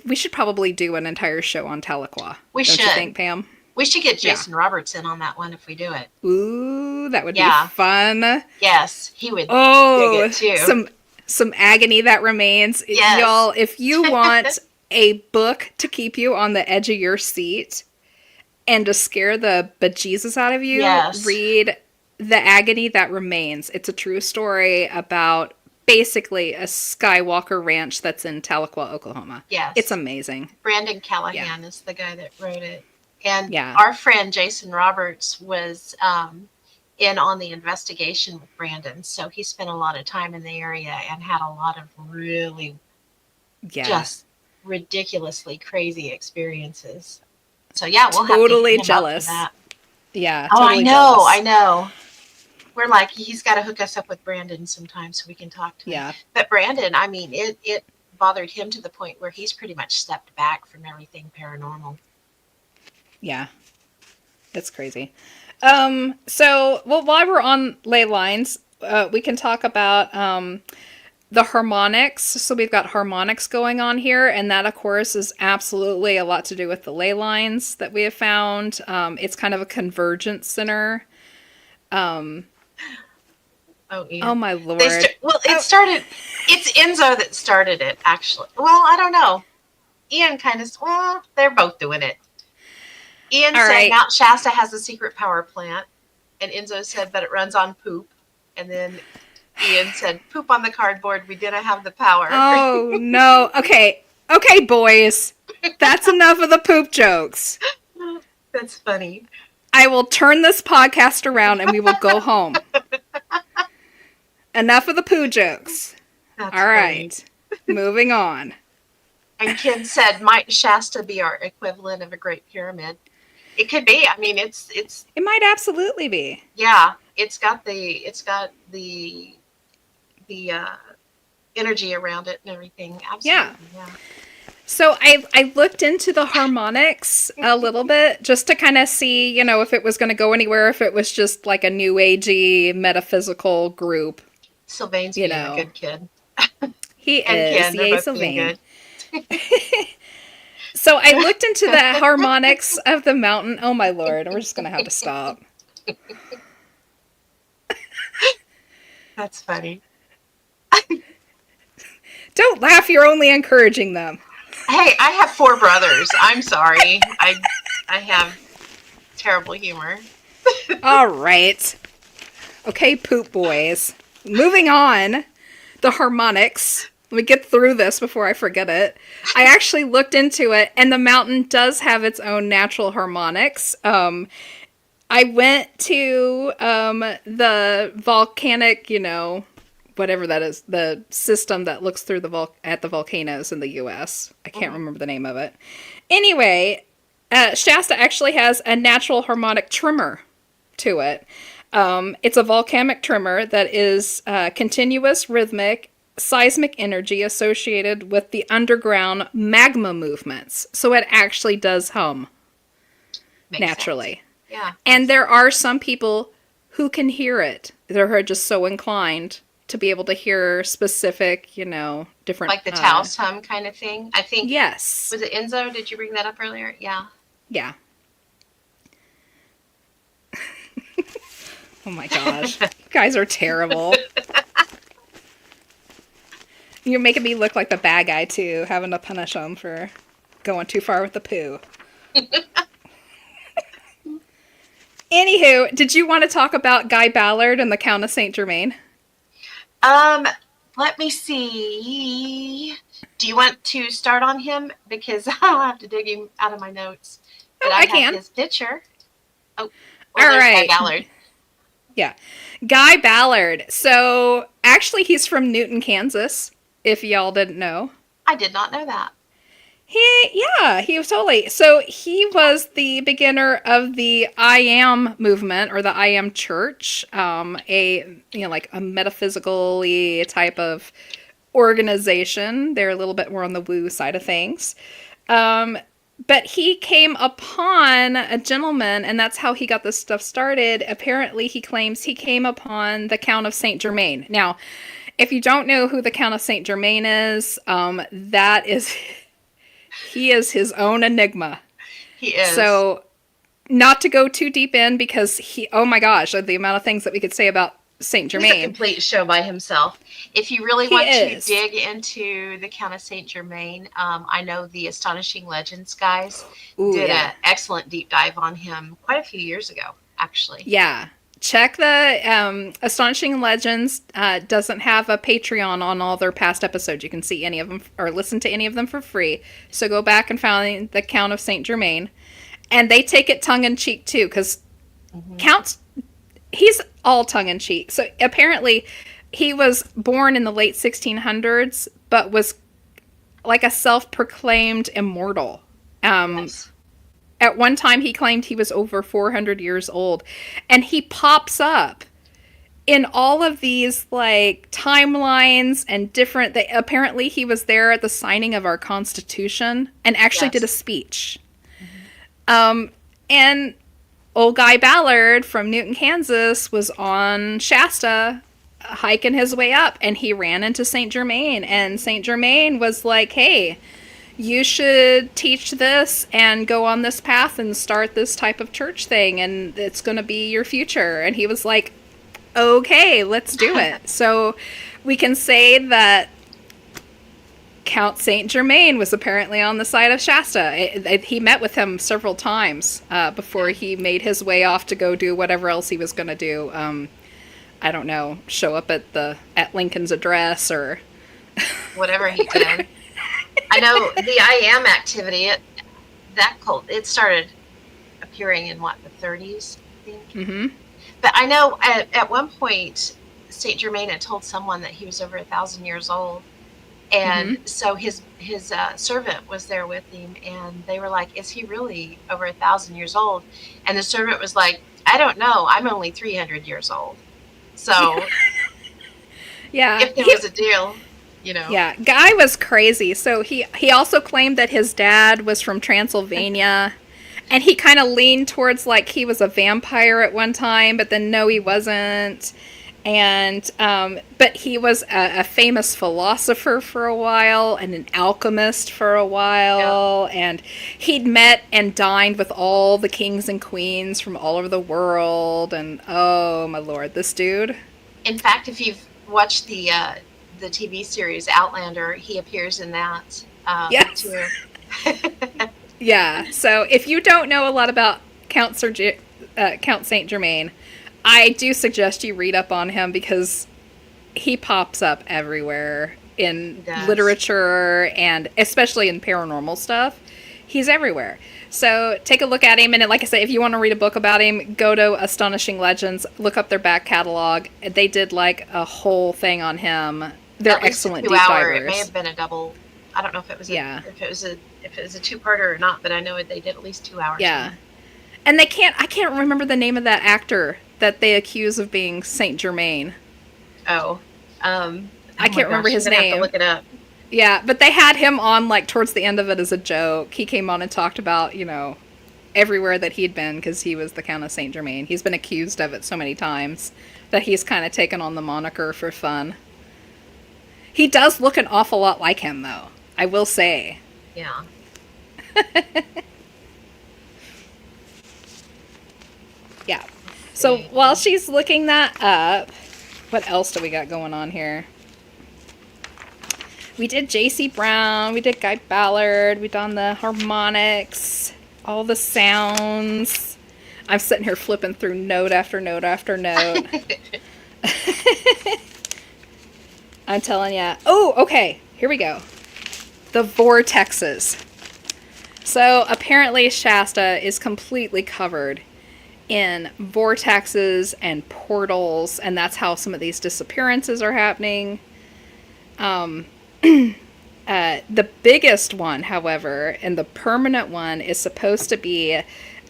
we should probably do an entire show on Tahlequah. We Don't should. you think, Pam? We should get Jason Roberts in on that one if we do it. Ooh, that would be fun. Yes, he would. Oh, dig it too. Some agony that remains. Yes. Y'all, if you want a book to keep you on the edge of your seat and to scare the bejesus out of you, read The Agony That Remains. It's a true story about basically a Skywalker ranch that's in Tahlequah, Oklahoma. Yes. It's amazing. Brandon Callahan is the guy that wrote it. And our friend Jason Roberts was in on the investigation with Brandon. So he spent a lot of time in the area and had a lot of really just ridiculously crazy experiences. So we'll totally have to jealous. That. Yeah. Oh, totally I know. We're like, he's got to hook us up with Brandon sometime so we can talk to him. But Brandon, I mean, it bothered him to the point where he's pretty much stepped back from everything paranormal. Yeah. That's crazy. So, while we're on ley lines, we can talk about the harmonics. So we've got harmonics going on here, and that, of course, is absolutely a lot to do with the ley lines that we have found. It's kind of a convergence center. Oh, my Lord. It's Enzo that started it, actually. Well, I don't know. Ian they're both doing it. Ian said Mount Shasta has a secret power plant, and Enzo said that it runs on poop. And then Ian said, poop on the cardboard. We didn't have the power. Oh, no. Okay, boys. That's enough of the poop jokes. That's funny. I will turn this podcast around and we will go home. Enough of the poo jokes. That's all right. Moving on. And Ken said, might Shasta be our equivalent of a Great Pyramid? It could be. I mean, it's. It might absolutely be. Yeah, it's got the energy around it and everything. Absolutely. Yeah. So I looked into the harmonics a little bit just to kind of see, if it was going to go anywhere, if it was just like a new agey metaphysical group. Sylvain's being a good kid. He and is. Ken, Yay, Sylvain. So I looked into the harmonics of the mountain. Oh my Lord, we're just going to have to stop. That's funny. Don't laugh, you're only encouraging them. Hey, I have 4 brothers. I'm sorry. I have terrible humor. All right. Okay, poop boys. Moving on. The harmonics. Let me get through this before I forget it. I actually looked into it, and the mountain does have its own natural harmonics. I went to the volcanic, whatever that is, the system that looks through at the volcanoes in the U.S. I can't remember the name of it. Anyway, Shasta actually has a natural harmonic tremor to it. It's a volcanic tremor that is continuous, rhythmic, seismic energy associated with the underground magma movements. So it actually does hum. Makes naturally. Sense. Yeah. And there are some people who can hear it. They're just so inclined to be able to hear specific, different... Like the Taos hum kind of thing? I think... Yes. Was it Enzo? Did you bring that up earlier? Yeah. Yeah. Oh my gosh. You guys are terrible. You're making me look like the bad guy, too, having to punish them for going too far with the poo. Anywho, did you want to talk about Guy Ballard and the Count of Saint Germain? Let me see. Do you want to start on him? Because I'll have to dig him out of my notes. But I can. Have his picture. Oh, well, all right. Guy Ballard. Yeah. Guy Ballard. So, actually, he's from Newton, Kansas, if y'all didn't know. I did not know that. He was totally. So, he was the beginner of the I Am movement, or the I Am Church, a metaphysically type of organization. They're a little bit more on the woo side of things. But he came upon a gentleman, and that's how he got this stuff started. Apparently, he claims he came upon the Count of Saint Germain. Now, if you don't know who the Count of Saint Germain is, that is he is his own enigma. He is. So, not to go too deep in, because oh my gosh, the amount of things that we could say about Saint Germain. He's a complete show by himself. If you really want to dig into the Count of Saint Germain, I know the Astonishing Legends guys did an excellent deep dive on him quite a few years ago, actually. Yeah. Check the Astonishing Legends doesn't have a Patreon on all their past episodes. You can see any of them or listen to any of them for free. So go back and find the Count of Saint Germain. And they take it tongue-in-cheek, too, because Count's he's all tongue-in-cheek. So apparently he was born in the late 1600s, but was like a self-proclaimed immortal. Yes. At one time he claimed he was over 400 years old. And he pops up in all of these like timelines and different... apparently he was there at the signing of our Constitution and actually did a speech. And... old Guy Ballard from Newton, Kansas was on Shasta hiking his way up, and he ran into Saint Germain, and Saint Germain was like, hey, you should teach this and go on this path and start this type of church thing, and it's going to be your future. And he was like, okay, let's do it. So we can say that Count Saint Germain was apparently on the side of Shasta. He met with him several times before he made his way off to go do whatever else he was going to do. I don't know, show up at Lincoln's address or whatever he did. I know the I Am activity, that cult, it started appearing in the 30s, I think. Mm-hmm. But I know at one point, Saint Germain had told someone that he was over 1,000 years old. And so his servant was there with him, and they were like, is he really over 1,000 years old? And the servant was like, I don't know. I'm only 300 years old. So yeah, if there was a deal, you know. Yeah, Guy was crazy. So he also claimed that his dad was from Transylvania, and he kind of leaned towards like he was a vampire at one time, but then no, he wasn't. And, but he was a famous philosopher for a while and an alchemist for a while. Yeah. And he'd met and dined with all the kings and queens from all over the world. And, oh, my Lord, this dude. In fact, if you've watched the TV series Outlander, he appears in that. Yes. Too. Yeah. So if you don't know a lot about Count Saint Germain, I do suggest you read up on him because he pops up everywhere in literature and especially in paranormal stuff. He's everywhere. So take a look at him. And like I said, if you want to read a book about him, go to Astonishing Legends, look up their back catalog. They did like a whole thing on him. They're excellent deep divers. It may have been a double. I don't know if it was if it was a two-parter or not, but I know they did at least 2 hours. Yeah. And I can't remember the name of that actor that they accuse of being Saint Germain. Oh, I can't remember his name. Have to look it up. Yeah, but they had him on like towards the end of it as a joke. He came on and talked about, everywhere that he'd been because he was the Count of Saint Germain. He's been accused of it so many times that he's kind of taken on the moniker for fun. He does look an awful lot like him, though. I will say. Yeah. Yeah. So while she's looking that up, what else do we got going on here? We did J.C. Brown, we did Guy Ballard, we done the harmonics, all the sounds. I'm sitting here flipping through note after note after note. I'm telling you. Oh, okay. Here we go. The vortexes. So apparently Shasta is completely covered in vortexes and portals, and that's how some of these disappearances are happening. The biggest one, however, and the permanent one, is supposed to be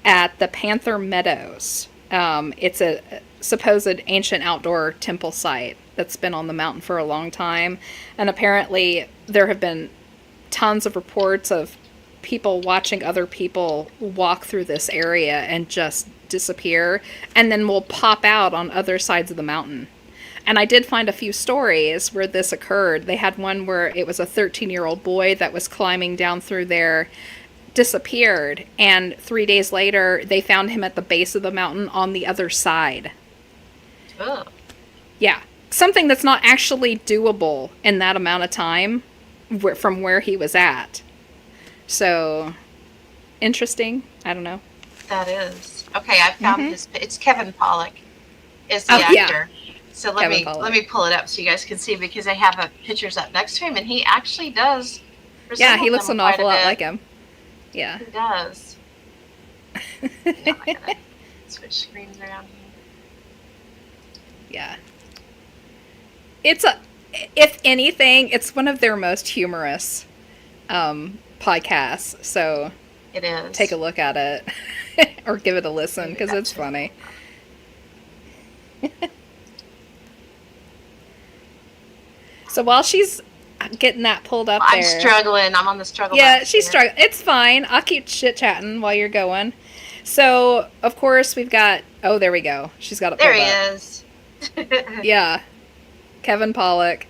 at the Panther Meadows. It's a supposed ancient outdoor temple site that's been on the mountain for a long time, and apparently there have been tons of reports of people watching other people walk through this area and just disappear, and then will pop out on other sides of the mountain. And I did find a few stories where this occurred. They had one where it was a 13-year-old boy that was climbing down through there, disappeared, and 3 days later they found him at the base of the mountain on the other side. Oh. Yeah. Something that's not actually doable in that amount of time from where he was at. So, interesting. I don't know. That is. Okay, I found his. It's Kevin Pollak is the actor. Yeah. So let me pull it up so you guys can see, because I have pictures up next to him, and he actually does. Yeah, he looks an awful lot like him. Yeah. He does. Now I gotta switch screens around here. Yeah. If anything, it's one of their most humorous podcasts. So it is. Take a look at it or give it a listen, because it's funny. So while she's getting that pulled up there. I'm struggling. I'm on the struggle. Yeah, she's struggling. It's fine. I'll keep chit-chatting while you're going. So, of course, we've got... Oh, there we go. She's got it pulled up. There he is. Yeah. Kevin Pollak.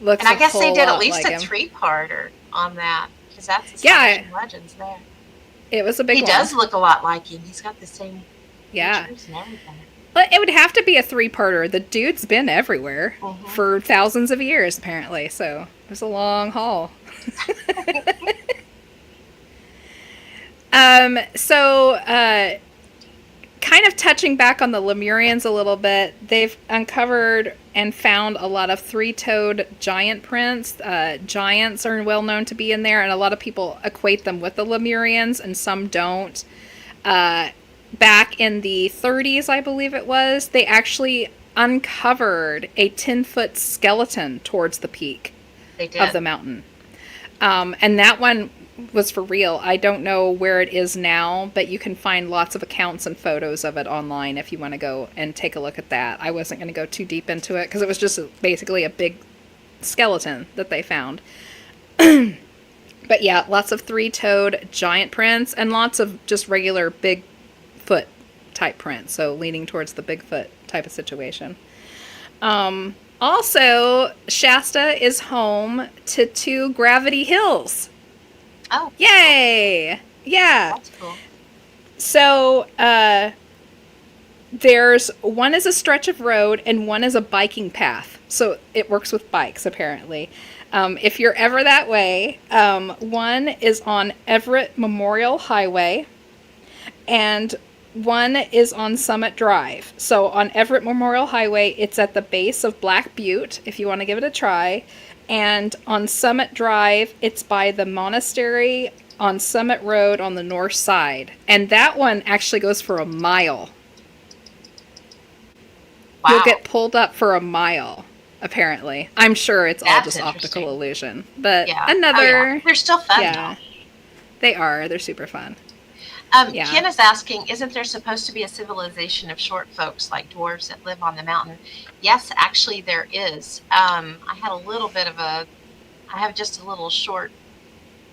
Looks and I guess they did at least like a 3-parter on that, because that's Astonishing Legends there. It was a big one. He does look a lot like him. He's got the same features and everything. Well, it would have to be a 3-parter. The dude's been everywhere for thousands of years, apparently. So it was a long haul. Kind of touching back on the Lemurians a little bit, they've uncovered and found a lot of 3-toed giant prints. Giants are well known to be in there, and a lot of people equate them with the Lemurians, and some don't. Back in the 30s, I believe it was, they actually uncovered a 10-foot skeleton towards the peak of the mountain. And that one was for real. I don't know where it is now, but you can find lots of accounts and photos of it online if you want to go and take a look at that. I wasn't going to go too deep into it because it was just basically a big skeleton that they found. But yeah, lots of 3-toed giant prints and lots of just regular big foot type prints, so leaning towards the Bigfoot type of situation. Also, Shasta is home to 2 gravity hills. Oh. Yay! Yeah. That's cool. So, there's one is a stretch of road and one is a biking path. So it works with bikes, apparently. If you're ever that way, one is on Everett Memorial Highway and one is on Summit Drive. So on Everett Memorial Highway, it's at the base of Black Butte, if you want to give it a try. And on Summit Drive, it's by the monastery on Summit Road on the north side. And that one actually goes for a mile. Wow. You'll get pulled up for a mile, apparently. I'm sure it's all just optical illusion. But another... They're still fun, though. They are. They're super fun. Ken is asking, isn't there supposed to be a civilization of short folks like dwarves that live on the mountain? Yes, actually there is. I have just a little short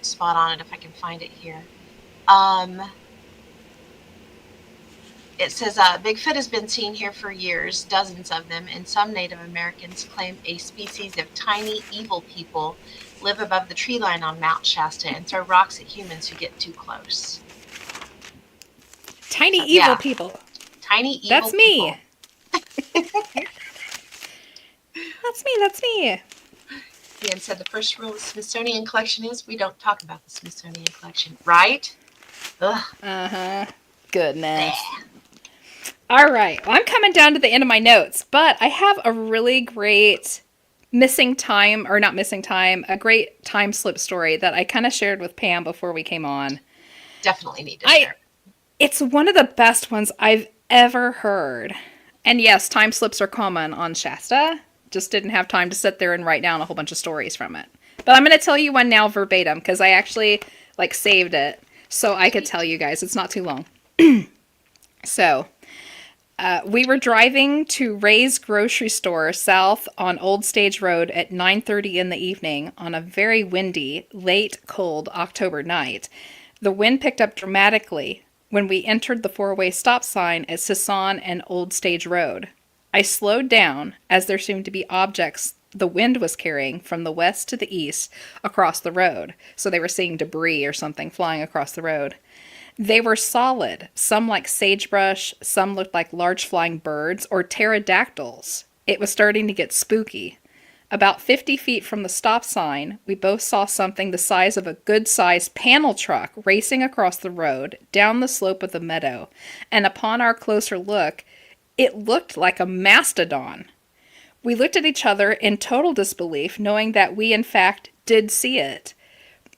spot on it if I can find it here. It says, Bigfoot has been seen here for years, dozens of them, and some Native Americans claim a species of tiny evil people live above the tree line on Mount Shasta and throw rocks at humans who get too close. Tiny evil people. Tiny evil That's me. people. That's me. Ian said the first rule of the Smithsonian Collection is we don't talk about the Smithsonian Collection, right? Ugh. Uh-huh. Goodness. All right. Well, I'm coming down to the end of my notes, but I have a really great a great time slip story that I kind of shared with Pam before we came on. Definitely need to share. It's one of the best ones I've ever heard. And yes, time slips are common on Shasta. Just didn't have time to sit there and write down a whole bunch of stories from it. But I'm going to tell you one now verbatim because I actually saved it so I could tell you guys. It's not too long. So, We were driving to Ray's grocery store south on Old Stage Road at 9:30 in the evening on a very windy, late, cold October night. The wind picked up dramatically when we entered the four-way stop sign at Sisson and Old Stage Road. I slowed down as there seemed to be objects the wind was carrying from the west to the east across the road. So they were seeing debris or something flying across the road. They were solid, some like sagebrush, some looked like large flying birds or pterodactyls. It was starting to get spooky. About 50 feet from the stop sign, we both saw something the size of a good-sized panel truck racing across the road, down the slope of the meadow, and upon our closer look, it looked like a mastodon. We looked at each other in total disbelief, knowing that we, in fact, did see it.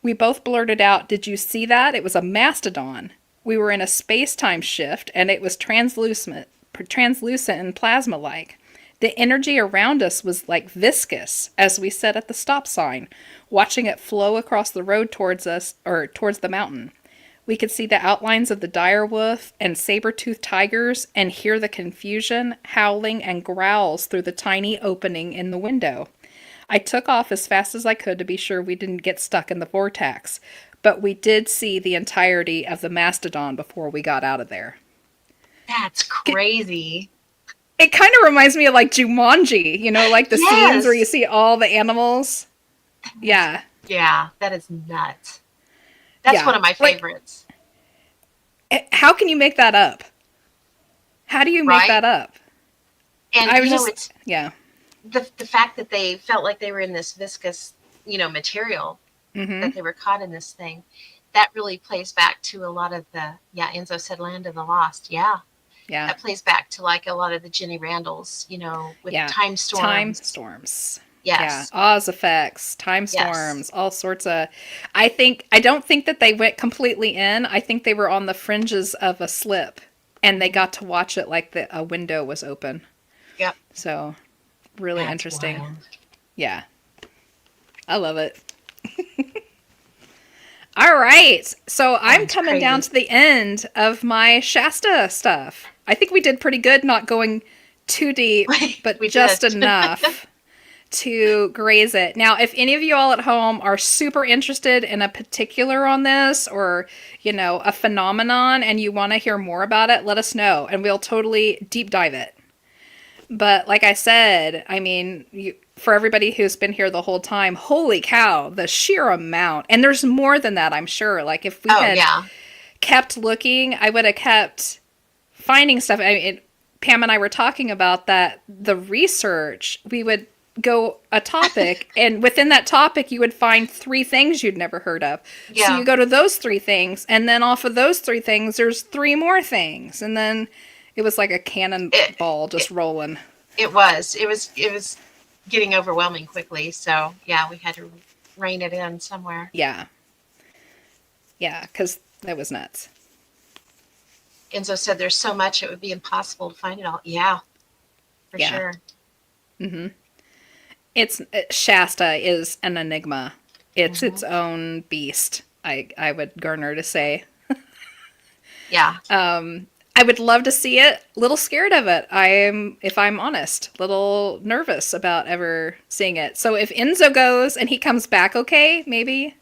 We both blurted out, "Did you see that? It was a mastodon." We were in a space-time shift, and it was translucent and plasma-like. The energy around us was like viscous as we sat at the stop sign, watching it flow across the road towards us, or towards the mountain. We could see the outlines of the dire wolf and saber-toothed tigers and hear the confusion, howling, and growls through the tiny opening in the window. I took off as fast as I could to be sure we didn't get stuck in the vortex, but we did see the entirety of the mastodon before we got out of there. That's crazy. It kind of reminds me of like Jumanji, you know, like the scenes where you see all the animals. Yeah. Yeah, that is nuts. That's one of my favorites. How can you make that up? How do you make that up? And I was you know, just, yeah. The fact that they felt like they were in this viscous, material, that they were caught in this thing, that really plays back to a lot of the, Enzo said Land of the Lost. Yeah. Yeah. That plays back to like a lot of the Jenny Randalls, with time storms. Time storms. Yes. Yeah. Oz effects, time storms, all sorts of. I don't think that they went completely in. I think they were on the fringes of a slip, and they got to watch it like a window was open. Yep. So, really That's interesting. wild. Yeah. I love it. All right. So I'm coming down to the end of my Shasta stuff. I think we did pretty good not going too deep, but just enough to graze it. Now, if any of you all at home are super interested in a particular on this or, a phenomenon and you want to hear more about it, let us know and we'll totally deep dive it. But like I said, I mean, for everybody who's been here the whole time, holy cow, the sheer amount. And there's more than that, I'm sure. Like if we had kept looking, I would have kept finding stuff. I mean, Pam and I were talking about that, the research, we would go a topic and within that topic you would find 3 things you'd never heard of. Yeah. So you go to those 3 things and then off of those 3 things there's 3 more things and then it was like a cannonball just rolling. It was getting overwhelming quickly, so yeah, we had to rein it in somewhere. Yeah, because that was nuts. Enzo said there's so much it would be impossible to find it all. Yeah, for sure. Mm-hmm. Shasta is an enigma. It's its own beast, I would garner to say. Yeah. I would love to see it. A little scared of it. If I'm honest, a little nervous about ever seeing it. So if Enzo goes and he comes back okay, maybe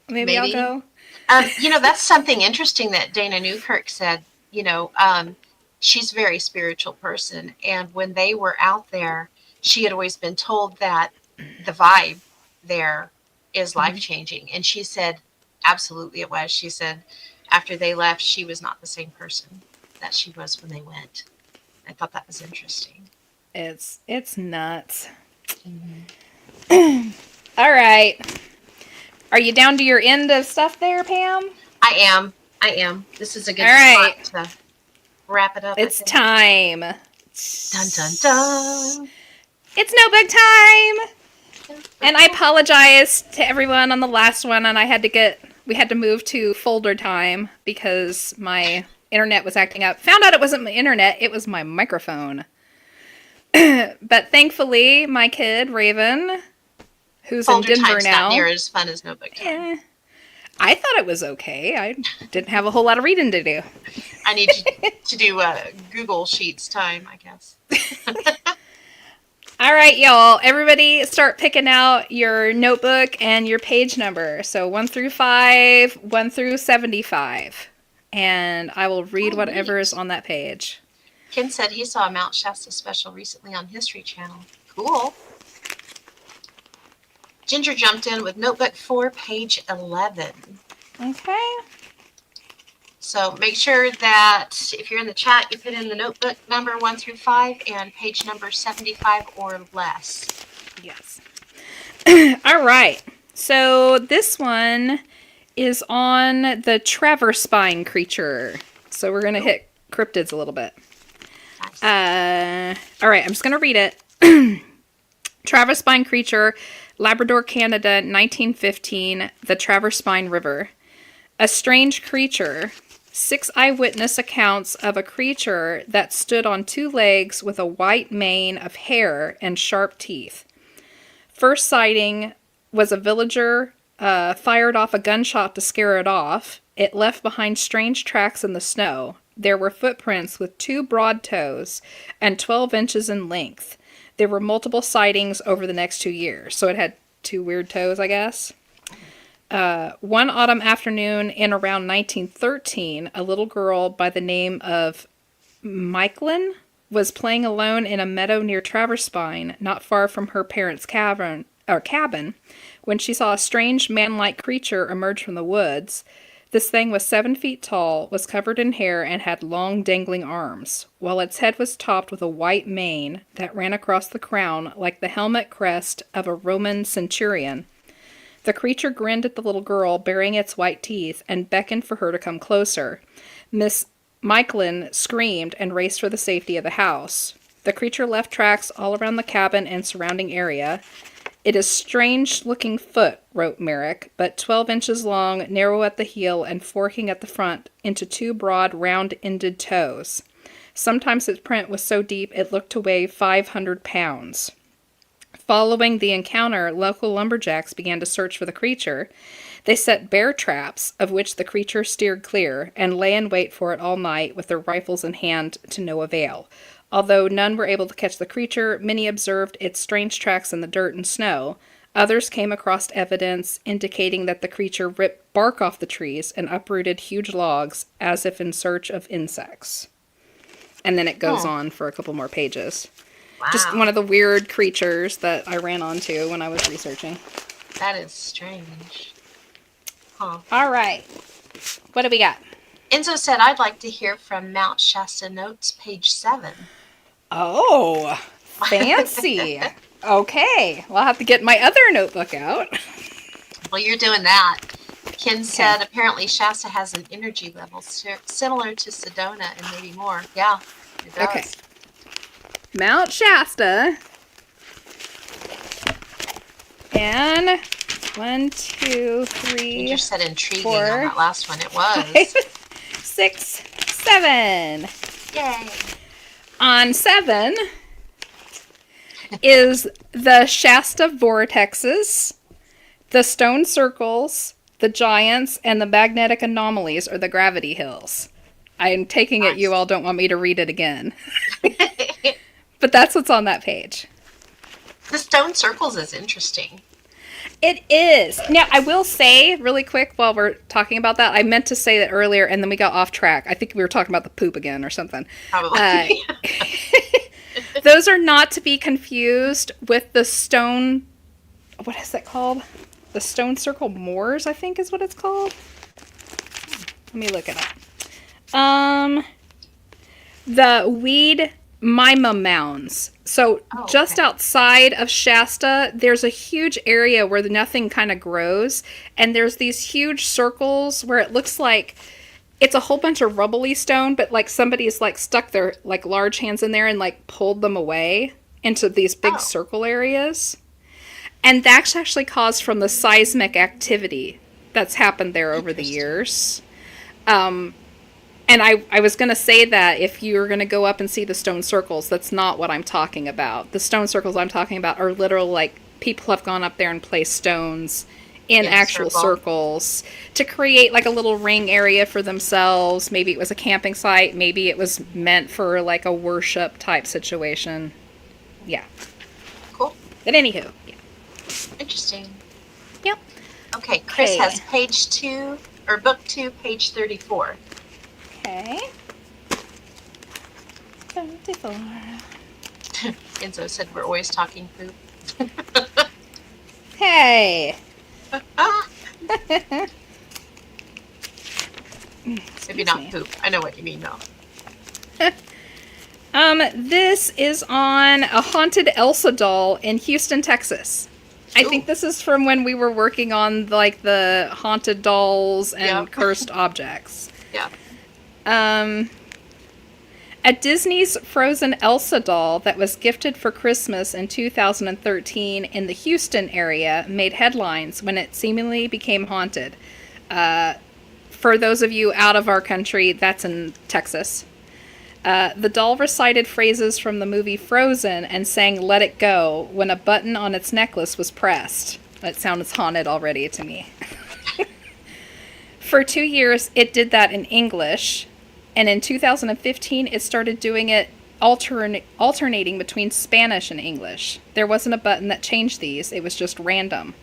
I'll go. That's something interesting that Dana Newkirk said. She's a very spiritual person. And when they were out there, she had always been told that the vibe there is life-changing. And she said, absolutely it was. She said, after they left, she was not the same person that she was when they went. I thought that was interesting. It's nuts. All right. Are you down to your end of stuff there, Pam? I am. This is a good spot to wrap it up. It's time. Dun, dun, dun. It's no big time. And I apologize to everyone on the last one, and we had to move to folder time because my internet was acting up. Found out it wasn't my internet, it was my microphone. But thankfully, my kid, Raven, who's folder in Denver time's now. Not near as fun as no big time. I thought it was okay. I didn't have a whole lot of reading to do. I need to do Google Sheets time, I guess. All right, y'all. Everybody start picking out your notebook and your page number. So 1 through 5, 1 through 75. And I will read whatever is on that page. Ken said he saw a Mount Shasta special recently on History Channel. Cool. Ginger jumped in with notebook 4, page 11. Okay. So make sure that if you're in the chat, you put in the notebook number 1 through 5 and page number 75 or less. Yes. All right. So this one is on the traverspine creature. So we're going to hit cryptids a little bit. Nice. All right. I'm just going to read it. Traverspine creature, Labrador, Canada, 1915, the Traverspine River. A strange creature. 6 eyewitness accounts of a creature that stood on 2 legs with a white mane of hair and sharp teeth. First sighting was a villager fired off a gunshot to scare it off. It left behind strange tracks in the snow. There were footprints with 2 broad toes and 12 inches in length. There were multiple sightings over the next 2 years. So it had 2 weird toes, I guess. One autumn afternoon in around 1913, a little girl by the name of Michelin was playing alone in a meadow near Traverspine, not far from her parents' cabin, when she saw a strange man-like creature emerge from the woods. This thing was 7 feet tall, was covered in hair, and had long dangling arms, while its head was topped with a white mane that ran across the crown like the helmet crest of a Roman centurion. The creature grinned at the little girl, baring its white teeth, and beckoned for her to come closer. Miss Michelin screamed and raced for the safety of the house. The creature left tracks all around the cabin and surrounding area. It is strange-looking foot, wrote Merrick, but 12 inches long, narrow at the heel, and forking at the front into 2 broad, round-ended toes. Sometimes its print was so deep it looked to weigh 500 pounds. Following the encounter, local lumberjacks began to search for the creature. They set bear traps, of which the creature steered clear, and lay in wait for it all night with their rifles in hand to no avail. Although none were able to catch the creature, many observed its strange tracks in the dirt and snow. Others came across evidence indicating that the creature ripped bark off the trees and uprooted huge logs as if in search of insects. And then it goes on for a couple more pages. Wow. Just one of the weird creatures that I ran onto when I was researching. That is strange. Huh. All right. What do we got? Enzo said, I'd like to hear from Mount Shasta Notes, page 7. Oh, fancy. Okay. Well, I'll have to get my other notebook out. Well, you're doing that. Ken said, apparently Shasta has an energy level similar to Sedona and maybe more. Yeah, it does. Okay. Mount Shasta. And 1, 2, 3. You just said intriguing 4, on that last one. It was. 5, 6, 7. Yay. On 7 is the Shasta vortexes, the stone circles, the giants, and the magnetic anomalies, or the gravity hills. I'm taking it you all don't want me to read it again. But that's what's on that page. The stone circles is interesting. It is. Now, I will say really quick while we're talking about that, I meant to say that earlier and then we got off track. I think we were talking about the poop again or something. Probably. Those are not to be confused with the stone, what is that called? The stone circle moors, I think is what it's called. Let me look it up. The weed Mima mounds. So just outside of Shasta, there's a huge area where nothing kind of grows. And there's these huge circles where it looks like it's a whole bunch of rubbly stone, but like somebody's like stuck their like large hands in there and like pulled them away into these big circle areas. And that's actually caused from the seismic activity that's happened there over the years. And I was going to say that if you're going to go up and see the stone circles, that's not what I'm talking about. The stone circles I'm talking about are literal, like, people have gone up there and placed stones in In a actual circle. circles to create like a little ring area for themselves. Maybe it was a camping site. Maybe it was meant for like a worship type situation. Yeah. Cool. But anywho, yeah. Interesting. Yep. Okay, Chris Okay. has page 2, or book 2, page 34. Okay. 34. Enzo said we're always talking poop. Hey. Ah, Excuse maybe not me. poop. I know what you mean, though. This is on a haunted Elsa doll in Houston, Texas. I think Ooh. this is from when we were working on like the haunted dolls and Yep. cursed objects. Yeah. A Disney's Frozen Elsa doll that was gifted for Christmas in 2013 in the Houston area made headlines when it seemingly became haunted. For those of you out of our country, that's in Texas. The doll recited phrases from the movie Frozen and sang Let It Go when a button on its necklace was pressed. That sounds haunted already to me. For 2 years, it did that in English, and in 2015, it started doing it alternating between Spanish and English. There wasn't a button that changed these, it was just random.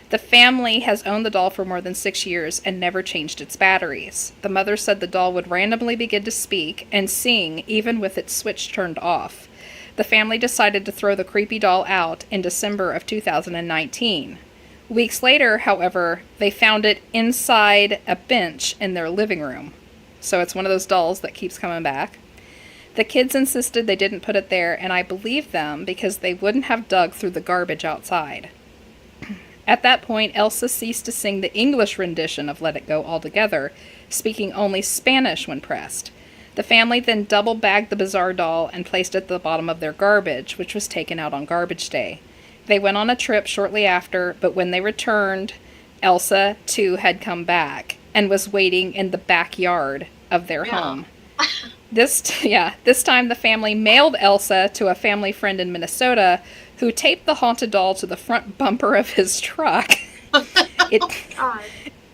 The family has owned the doll for more than 6 years and never changed its batteries. The mother said the doll would randomly begin to speak and sing even with its switch turned off. The family decided to throw the creepy doll out in December of 2019. Weeks later, however, they found it inside a bench in their living room. So it's one of those dolls that keeps coming back. The kids insisted they didn't put it there, and I believed them because they wouldn't have dug through the garbage outside. At that point, Elsa ceased to sing the English rendition of Let It Go altogether, speaking only Spanish when pressed. The family then double-bagged the bizarre doll and placed it at the bottom of their garbage, which was taken out on garbage day. They went on a trip shortly after, but when they returned, Elsa, too, had come back and was waiting in the backyard of their home. This time the family mailed Elsa to a family friend in Minnesota who taped the haunted doll to the front bumper of his truck. God.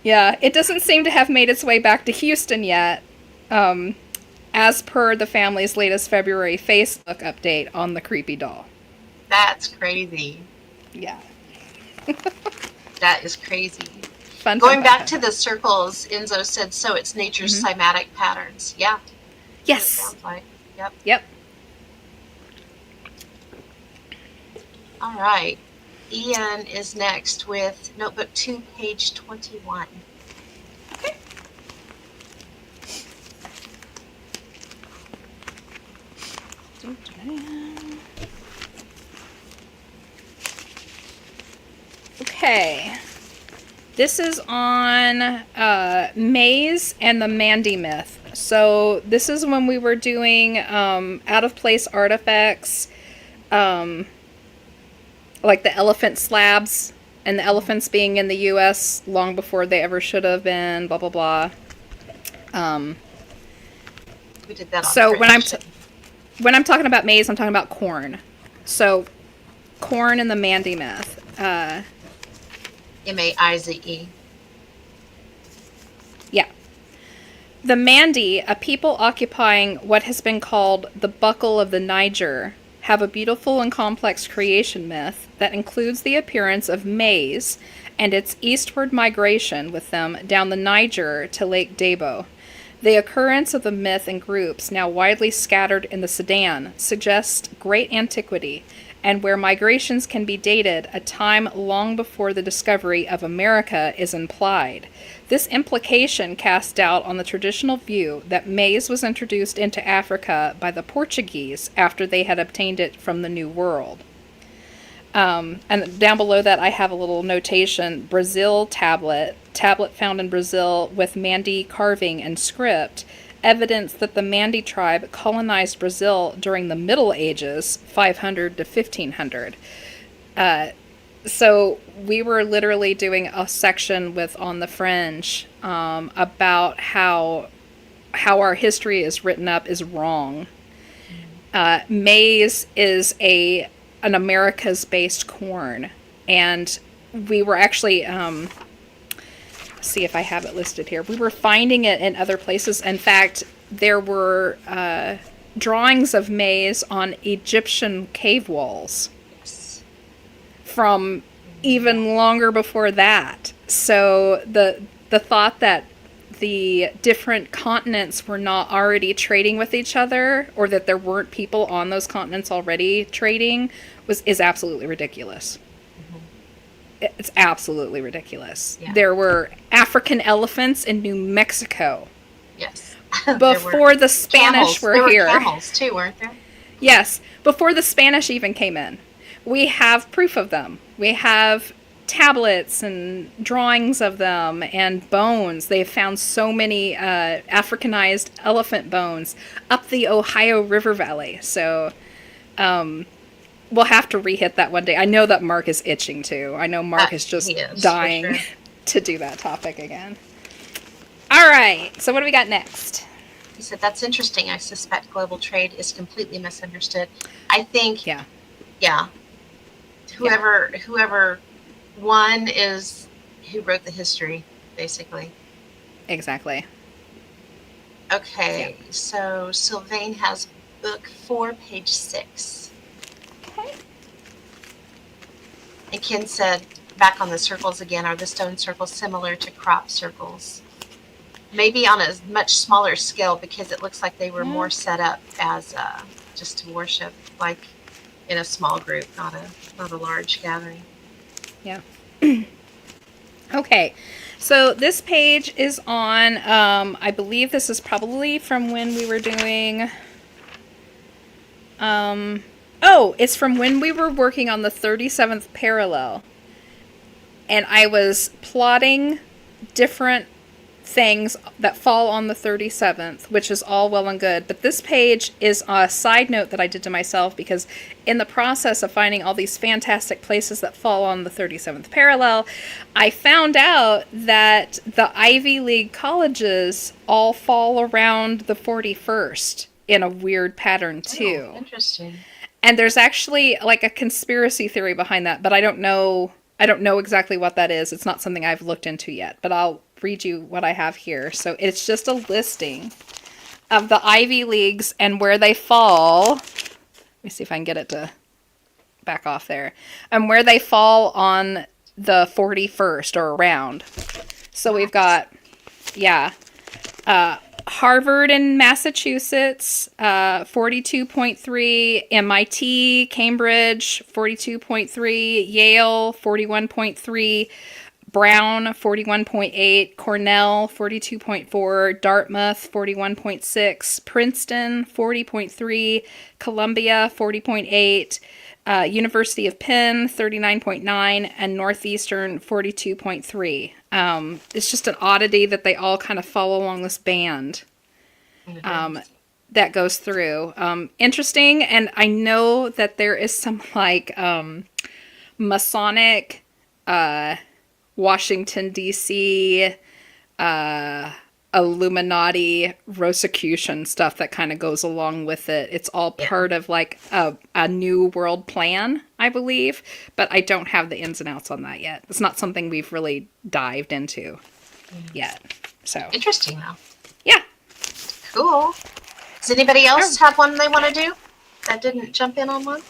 Yeah, it doesn't seem to have made its way back to Houston yet, as per the family's latest February Facebook update on the creepy doll. That's crazy. Yeah. That is crazy. Fun. Going back to the circles, Enzo said, so it's nature's Mm-hmm. cymatic patterns. Yeah. Yes. Sounds like. Yep. Yep. All right. Ian is next with notebook 2, page 21. Okay. Okay. This is on Maze and the Mandy myth. So this is when we were doing out-of-place artifacts, like the elephant slabs, and the elephants being in the U.S. long before they ever should have been, blah, blah, blah. We did that on So when Fringe. when I'm talking about Maze, I'm talking about corn. So corn and the Mandy myth. M-A-I-Z-E. Yeah. The Mandy, a people occupying what has been called the Buckle of the Niger, have a beautiful and complex creation myth that includes the appearance of maize and its eastward migration with them down the Niger to Lake Dabo. The occurrence of the myth in groups now widely scattered in the Sudan suggests great antiquity, and where migrations can be dated, a time long before the discovery of America is implied. This implication casts doubt on the traditional view that maize was introduced into Africa by the Portuguese after they had obtained it from the New World. And down below that I have a little notation, Brazil tablet found in Brazil with Mandy carving and script, evidence that the Mandy tribe colonized Brazil during the Middle Ages, 500 to 1500. So we were literally doing a section with On the Fringe about how our history is written up is wrong. Maize is an Americas-based corn, and we were actually, see if I have it listed here. We were finding it in other places. In fact, there were drawings of maize on Egyptian cave walls Yes. from even longer before that. So the thought that the different continents were not already trading with each other, or that there weren't people on those continents already trading, is absolutely ridiculous. It's absolutely ridiculous. Yeah. There were African elephants in New Mexico Yes. before the Spanish were here. There were camels too, weren't there? Yes, before the Spanish even came in. We have proof of them. We have tablets and drawings of them and bones. They've found so many Africanized elephant bones up the Ohio River Valley. So we'll have to re-hit that one day. I know that Mark is itching to. I know Mark is just dying to do that topic again. All right, so what do we got next? He said, that's interesting. I suspect global trade is completely misunderstood. I think, yeah. Whoever won is who wrote the history, basically. Exactly. Okay, so Sylvain has book 4, page 6. Okay. And Ken said, back on the circles again, are the stone circles similar to crop circles? Maybe on a much smaller scale, because it looks like they were more set up as just to worship, like in a small group, not a large gathering. Yeah. Okay, so this page is on, I believe this is probably from when we were doing, it's from when we were working on the 37th parallel. And I was plotting different things that fall on the 37th, which is all well and good. But this page is a side note that I did to myself, because in the process of finding all these fantastic places that fall on the 37th parallel, I found out that the Ivy League colleges all fall around the 41st in a weird pattern too. Oh, interesting. And there's actually like a conspiracy theory behind that, but I don't know exactly what that is. It's not something I've looked into yet, but I'll read you what I have here. So it's just a listing of the Ivy Leagues and where they fall. Let me see if I can get it to back off there. And where they fall on the 41st or around. So we've got, Harvard in Massachusetts, 42.3, MIT, Cambridge, 42.3, Yale, 41.3, Brown, 41.8, Cornell, 42.4, Dartmouth, 41.6, Princeton, 40.3, Columbia, 40.8, University of Penn, 39.9, and Northeastern, 42.3. It's just an oddity that they all kind of follow along this band that goes through. Interesting, and I know that there is some, like, Masonic, Washington, D.C., Illuminati Rosicrucian stuff that kind of goes along with it. It's all part of like a new world plan, I believe, but I don't have the ins and outs on that yet. It's not something we've really dived into yet. So interesting though. Yeah. Cool. Does anybody else have one they want to do that didn't jump in on one?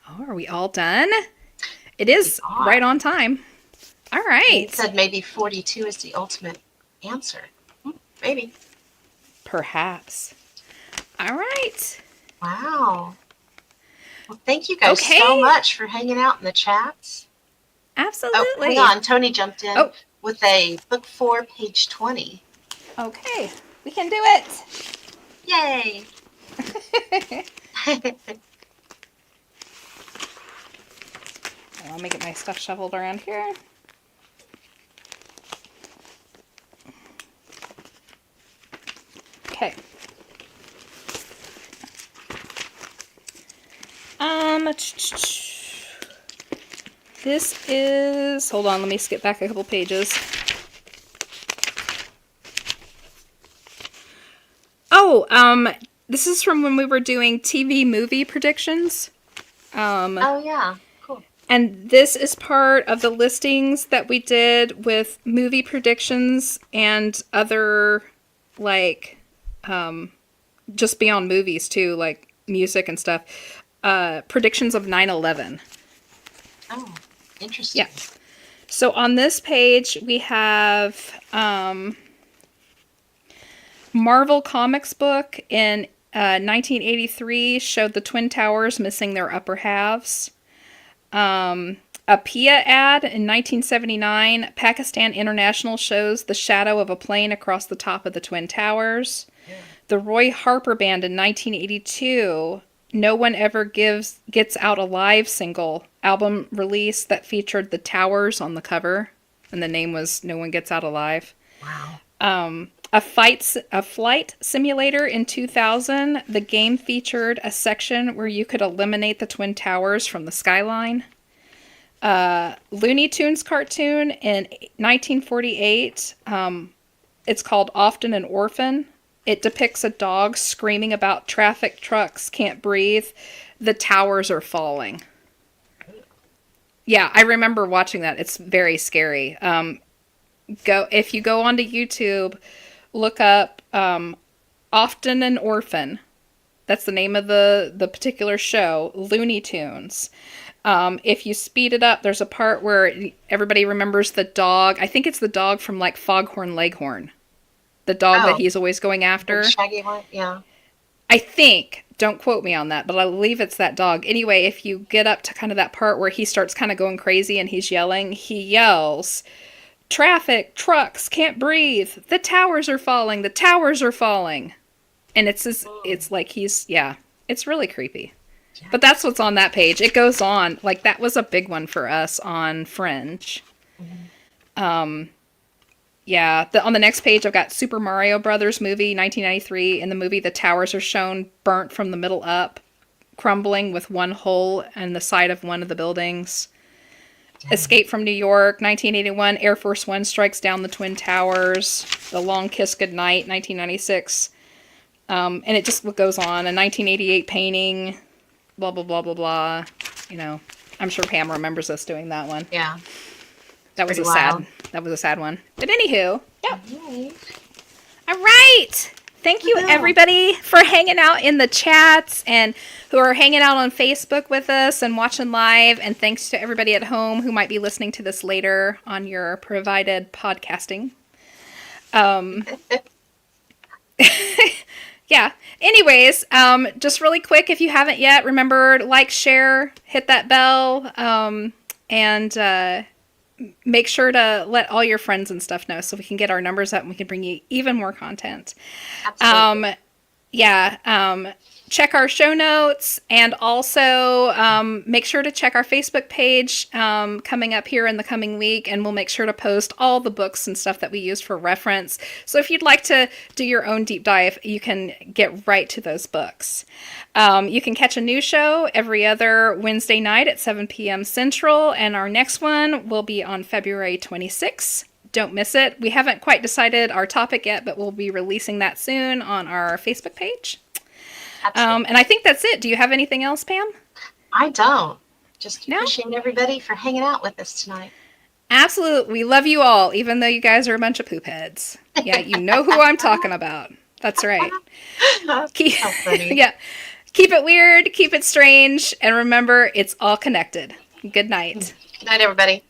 Oh, are we all done? It is right on time. All right. He said maybe 42 is the ultimate answer. Maybe. Perhaps. All right. Wow. Well, thank you guys so much for hanging out in the chats. Absolutely. Oh, hang on. Tony jumped in with a book 4, page 20. Okay. We can do it. Yay. Let me get my stuff shoveled around here. Okay. This is, hold on, let me skip back a couple pages. Oh, this is from when we were doing TV movie predictions. Oh, yeah. Cool. And this is part of the listings that we did with movie predictions and other, like, just beyond movies, too, like music and stuff. Predictions of 9/11. Oh, interesting. Yeah. So on this page, we have Marvel Comics book in 1983 showed the Twin Towers missing their upper halves. A PIA ad in 1979, Pakistan International shows the shadow of a plane across the top of the Twin Towers. Yeah. The Roy Harper Band in 1982, No One Ever Gets Out Alive single album release that featured the towers on the cover, and the name was No One Gets Out Alive. Wow. A flight simulator in 2000, the game featured a section where you could eliminate the Twin Towers from the skyline. Looney Tunes cartoon in 1948. It's called Often an Orphan. It depicts a dog screaming about traffic trucks can't breathe. The towers are falling. Yeah, I remember watching that. It's very scary. If you go onto YouTube, look up Often an Orphan. That's the name of the particular show, Looney Tunes. If you speed it up, there's a part where everybody remembers the dog. I think it's the dog from like Foghorn Leghorn. The dog that he's always going after. The shaggy one, yeah. I think, don't quote me on that, but I believe it's that dog. Anyway, if you get up to kind of that part where he starts kind of going crazy and he's yelling, he yells, "Traffic, trucks, can't breathe. The towers are falling. The towers are falling." And it's like it's really creepy. Yeah. But that's what's on that page. It goes on. Like, that was a big one for us on Fringe. Mm-hmm. On the next page, I've got Super Mario Brothers movie, 1993. In the movie, the towers are shown burnt from the middle up, crumbling with one hole in the side of one of the buildings. Damn. Escape from New York, 1981. Air Force One strikes down the Twin Towers. The Long Kiss Goodnight, 1996. And it just goes on. A 1988 painting, blah, blah, blah, blah, blah. You know, I'm sure Pam remembers us doing that one. Yeah. That was a sad one. But anywho, yeah. All right. Thank you, everybody, for hanging out in the chats and who are hanging out on Facebook with us and watching live. And thanks to everybody at home who might be listening to this later on your provided podcasting. Yeah. Anyways, just really quick, if you haven't yet, remember, like, share, hit that bell, and make sure to let all your friends and stuff know so we can get our numbers up and we can bring you even more content. Absolutely. Check our show notes, and also make sure to check our Facebook page coming up here in the coming week, and we'll make sure to post all the books and stuff that we use for reference. So if you'd like to do your own deep dive, you can get right to those books. You can catch a new show every other Wednesday night at 7 p.m. Central, and our next one will be on February 26th. Don't miss it. We haven't quite decided our topic yet, but we'll be releasing that soon on our Facebook page. And I think that's it. Do you have anything else, Pam? I don't. Just appreciate everybody for hanging out with us tonight. Absolutely. We love you all, even though you guys are a bunch of poop heads. Yeah, you know who I'm talking about. That's right. So funny. Yeah. Keep it weird, keep it strange, and remember, it's all connected. Good night. Good night, everybody.